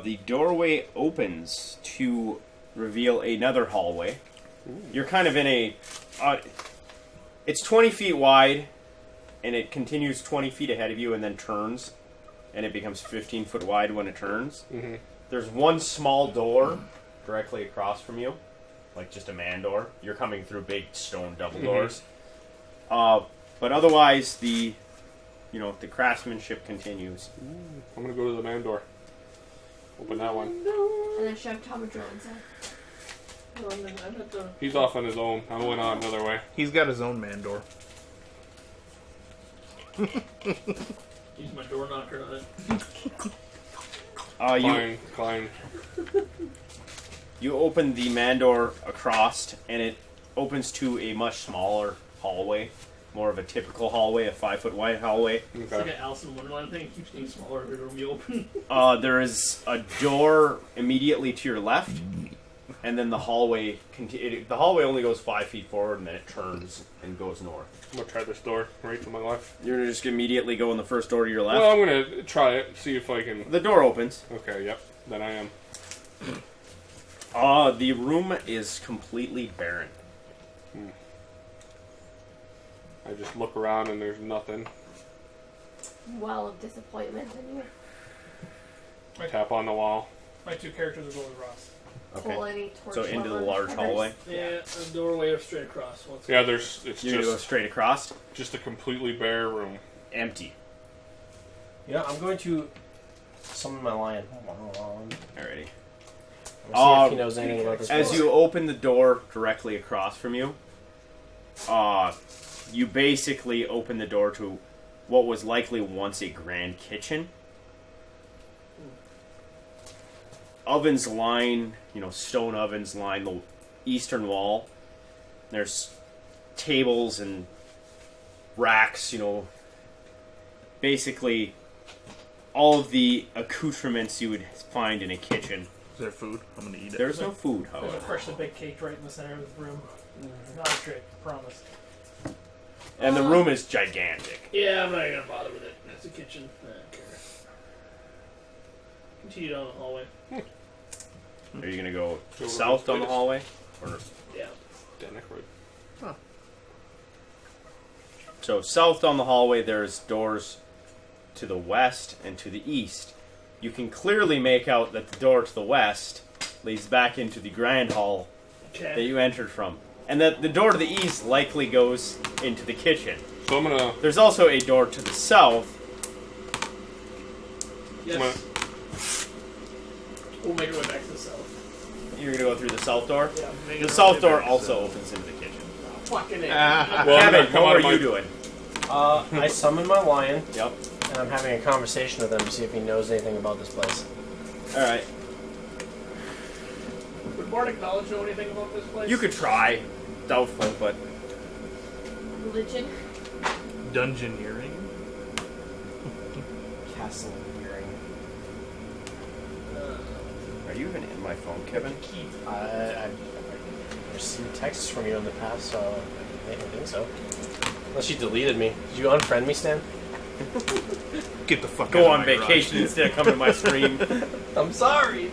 The doorway opens to reveal another hallway. You're kind of in a. It's 20 feet wide, and it continues 20 feet ahead of you, and then turns, and it becomes 15 foot wide when it turns. Mm-hmm. There's one small door directly across from you, like just a man door. You're coming through big stone double doors. But otherwise, the craftsmanship continues. I'm gonna go to the man door. Open that one. And then shove Tom and Joe inside. Well, I'm at the. He's off on his own. I went on another way. He's got his own man door. Use my door knocker on it. Fine. You open the man door across, and it opens to a much smaller hallway. More of a typical hallway, a 5 foot wide hallway. It's like Okay. an Alice in Wonderland thing. It keeps getting smaller every time we open. There is a door immediately to your left, and then the hallway. The hallway only goes 5 feet forward, and then it turns and goes north. I'm gonna try this door right to my left. You're just gonna immediately go in the first door to your left. Well, I'm gonna try it. See if I can. The door opens. Okay. Yep. Then I am. The room is completely barren. I just look around and there's nothing. Well of disappointment in you. Tap on the wall. My 2 characters will go with Ross. pull any torch. So into the lever large covers. hallway. Yeah, a doorway or straight across. Yeah, it's You're gonna go just straight across. just a completely bare room. Empty. You know, I'm going to summon my lion. Alrighty. See if he knows anything about this As place. you open the door directly across from you, you basically open the door to what was likely once a grand kitchen. Ovens line, stone ovens line the eastern wall. There's tables and racks, basically all of the accoutrements you would find in a kitchen. Is there food? I'm gonna eat it. There's no food, There's a however. freshly baked cake right in the center of the room. Not a trick, promise. And the room is gigantic. Yeah, I'm not gonna bother with it. It's a kitchen. I don't care. Continue down the hallway. Are you going to go Go south down the latest. hallway? Or Yeah. So south down the hallway, there's doors to the west and to the east. You can clearly make out that the door to the west leads back into the grand hall that Okay. you entered from. And that the door to the east likely goes into the kitchen. So I'm gonna. There's also a door to the south. Yes. We'll make our way back to the south. You're going to go through the south door? Yeah. make The our south way door back to also the- opens into the kitchen. Fucking it. Well, I'm Kevin, gonna come what out are of my. you doing? I summon my lion, Yep. and I'm having a conversation with him to see if he knows anything about this place. Alright. Would Bardic Knowledge know anything about this place? You could try. Doubtful, but Religion. Dungeoneering? Castle hearing. are you even in my phone, Kevin? I've received texts from you in the past, so I don't think so. Unless you deleted me. Did you unfriend me, Stan? Get the fuck out Go of on my vacation garage. instead of coming to my stream. I'm sorry.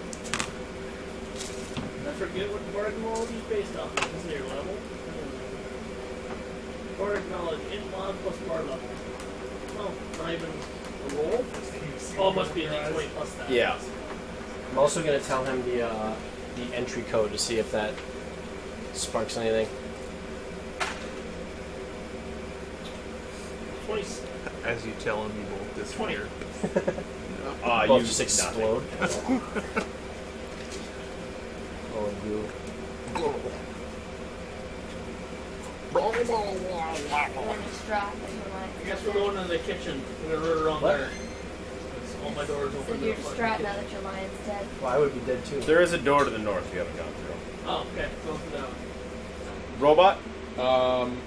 I forget what Bardic Knowledge is based off of. Isn't it your level? Bardic Knowledge in mod plus bar level. Oh, not even a roll? Oh, it must be a D20 plus that. Yeah. I'm also going to tell him the entry code to see if that sparks anything. 20. As you tell him, you will disappear. Well, You just explode. Oh, you. You're distraught as you I guess we're going to the kitchen. We're gonna run around What? there. All my doors So open. you're distraught now that your lion's dead. Well, I would be dead too. There is a door to the north you haven't gone through. Oh, okay. Go through that one. Robot? I'm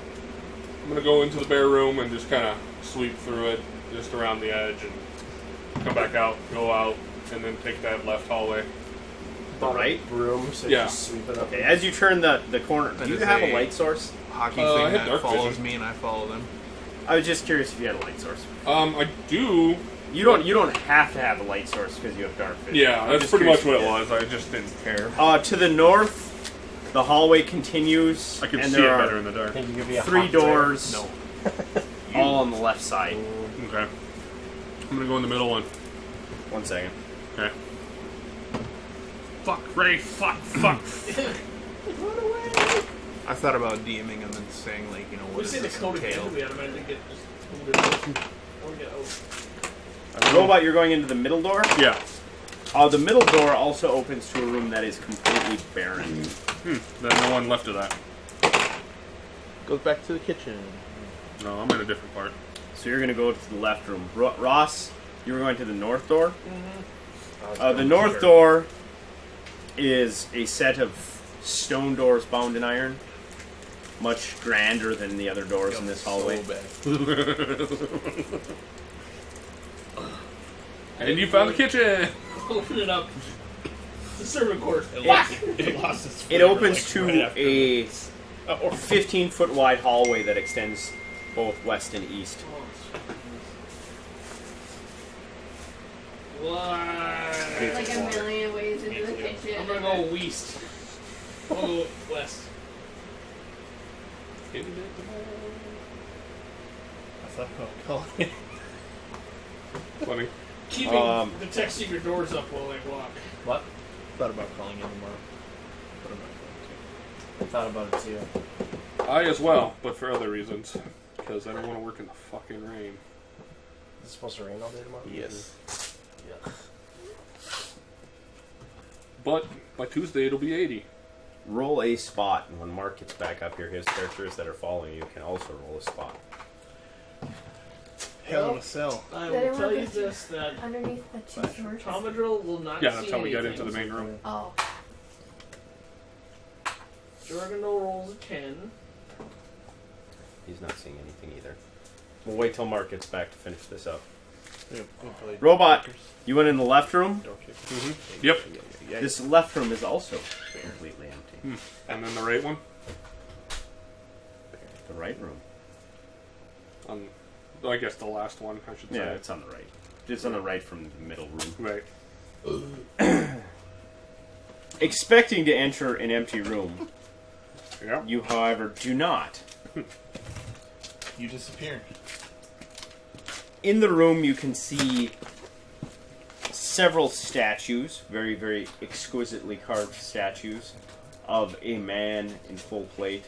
gonna go into the bare room and just kind of sweep through it, just around the edge, and come back out, go out, and then take that left hallway. The right? Broom, so Yeah. just sweep it up. Okay, as you turn the corner, do That you is have a a- light source? Hockey I thing have that dark follows vision. me and I follow them. I was just curious if you had a light source. I do. You don't have to have a light source because you have dark vision. Yeah, I'm that's just pretty much what curious it if you was. I just didn't care. did. To the north, the hallway continues, I can and see it there better are in the I dark. think you could be a 3 hot player. doors, No. all on the left side. Okay. I'm gonna go in the middle one. 1 second. Okay. Fuck, Ray, fuck. I thought about DMing and then saying, like, We what is see the this code again. entail? We automatically get just moved it. Or get out. Robot, you're going into the middle door? Yeah. The middle door also opens to a room that is completely barren. There's no one left of that. Goes back to the kitchen. No, I'm in a different part. So you're going to go to the left room. Ross, you were going to the north door? The north door is a set of stone doors bound in iron. Much grander than the other doors in this hallway. So bad. And you found the kitchen! Open it up. The servant quarters. It Fuck! lost its It flavor, opens like, to right after. a 15-foot wide hallway that extends both west and east. What? There's like a million ways into the kitchen. I'm gonna go west. I'll go west. I thought about calling it. Funny. Keeping the tech secret doors up while I walk. What? Thought about calling it tomorrow. I thought about it too. I as well, but for other reasons. Because I don't want to work in the fucking rain. Is it supposed to rain all day tomorrow? Yes. Yeah. But by Tuesday it'll be 80. Roll a spot, and when Mark gets back up here, his characters that are following you can also roll a spot. Hell in a cell. I Did will anyone tell you get this, that underneath the two swords? Tomadril will not Yeah, see that's how we got anything. into the main room. Oh. Jorgano rolls a 10. He's not seeing anything either. We'll wait till Mark gets back to finish this up. Yeah, we'll play Robot, checkers. you went in the left room? Don't you? Mm-hmm. Yep. Yeah. This left room is also completely empty. And then the right one? The right room. I guess the last one, I should say. Yeah, it's on the right. It's on the right from the middle room. Right. Expecting to enter an empty room, Yeah. you, however, do not. You disappear. In the room, you can see several statues, very, very exquisitely carved statues, of a man in full plate,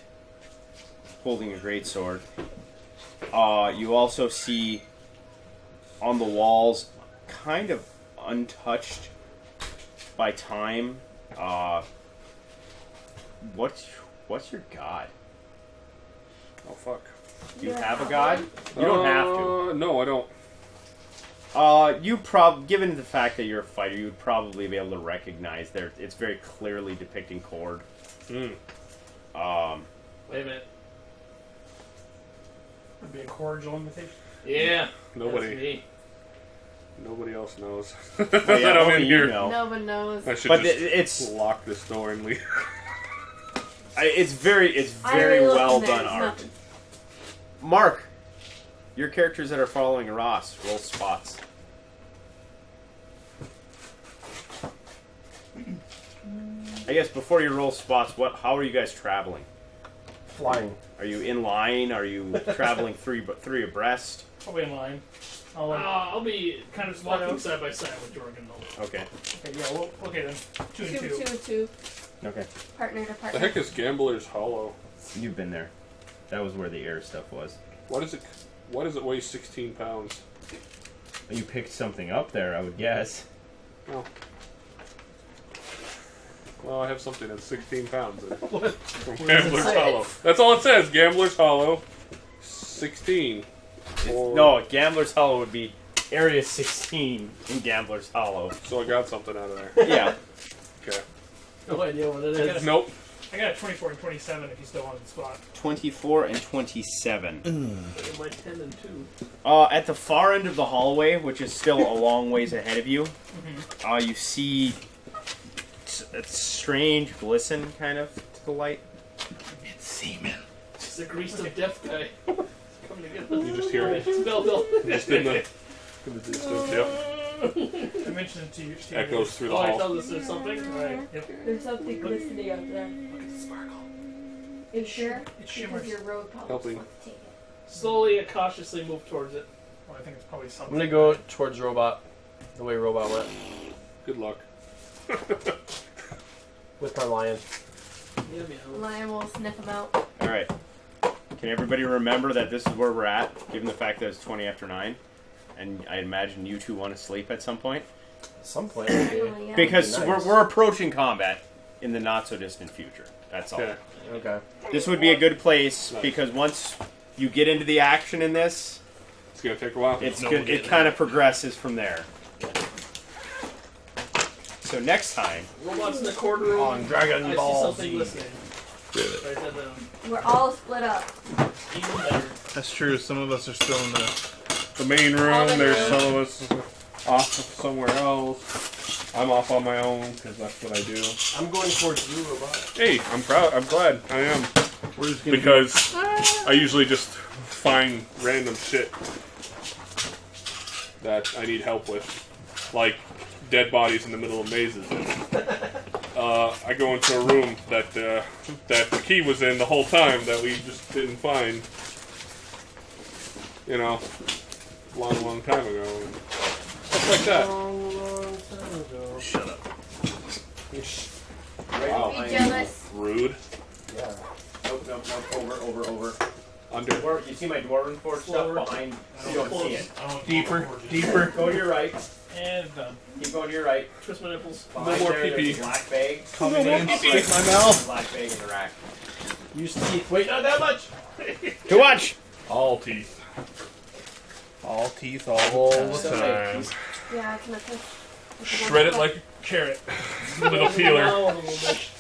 holding a greatsword. You also see on the walls, kind of untouched by time, what's your god? Oh, fuck. Do you have a god? You don't have to. No, I don't. Given the fact that you're a fighter, you would probably be able to recognize there. It's very clearly depicting Cord. Wait a minute. Would be a cordial invitation. Yeah. Nobody. That's me. Nobody else knows. Well, that I'm only in you here. know. No one knows. I should But just it's lock this door and leave. it's very I very really well looked in there, done it's art. nothing. Mark, your characters that are following Ross roll spots. I guess before you roll spots, how are you guys traveling? Flying. Are you in line? Are you traveling three abreast? Probably in line. I'll be kind of walking side by side with Jorgano. Okay. Okay, yeah, well, okay then. Two and two. Two. Okay. Partner to The partner. heck is Gambler's Hollow? You've been there. That was where the air stuff was. Why does it weigh 16 pounds? You picked something up there, I would guess. Oh. Well, I have something that's 16 pounds. From Gambler's Hollow. That's all it says. Gambler's Hollow. 16. No, Gambler's Hollow would be Area 16 in Gambler's Hollow. So I got something out of there. Yeah. Okay. No idea what it is. Nope. I got a 24 and 27 if you still want the spot. 24 and 27. My 10 and 2. At the far end of the hallway, which is still a long ways ahead of you, you see a strange glisten kind of to the light. It's semen. It's the greased up deaf guy. Coming to get us. You just hear it. Spell bill. Just in the distance, yep. I mentioned it to you. Echoes through the Oh, I hall. tell us there's something? Right. Yep. There's something glistening up there. Look at the sparkle. You sure? It Because shimmers. your road probably Helping. wants to take it. Slowly and cautiously move towards it. Well, I think it's probably I'm something. gonna go towards Robot, the way Robot went, Good luck. with my lion. Yeah, meow. Lion will sniff them out. Alright. Can everybody remember that this is where we're at, given the fact that it's 20 after 9? And I imagine you two want to sleep at some point? At some point. Oh, yeah. Because Nice. we're approaching combat in the not-so-distant future. That's all. Okay. Okay. This would be a good place, because once you get into the action in this, It's gonna take a while. it's No good, one it getting kind of progresses from there. So next time, Robots in the corner room. On Dragon I Ball see something Z. listening. Write that down. We're all split up. Even better. That's true. Some of us are still in The main All room. the There's rooms. some of us off somewhere else. I'm off on my own because that's what I do. I'm going towards you, Robot. Hey, I'm proud. I'm glad I am We're just gonna because I usually just find random shit that I need help with, like dead bodies in the middle of mazes. I go into a room that that the key was in the whole time that we just didn't find. You know, long time ago. And stuff like that. shut up. Right Wow. behind Be jealous. Rude. you. Yeah. Over. Under. You see my dwarven forge stuff Slower. behind? You don't see it. Deeper. Go to your right. And done. Keep going to your right. Twist my nipples. Behind more there, there's pee-pee. a black bag. Coming in, stick my mouth. Black bag in the rack. Use teeth. Wait, not that much. Too much. All teeth. All teeth, all the So time. wait, Yeah, can I push? Shred it like a carrot with a peeler. Now, a little bit.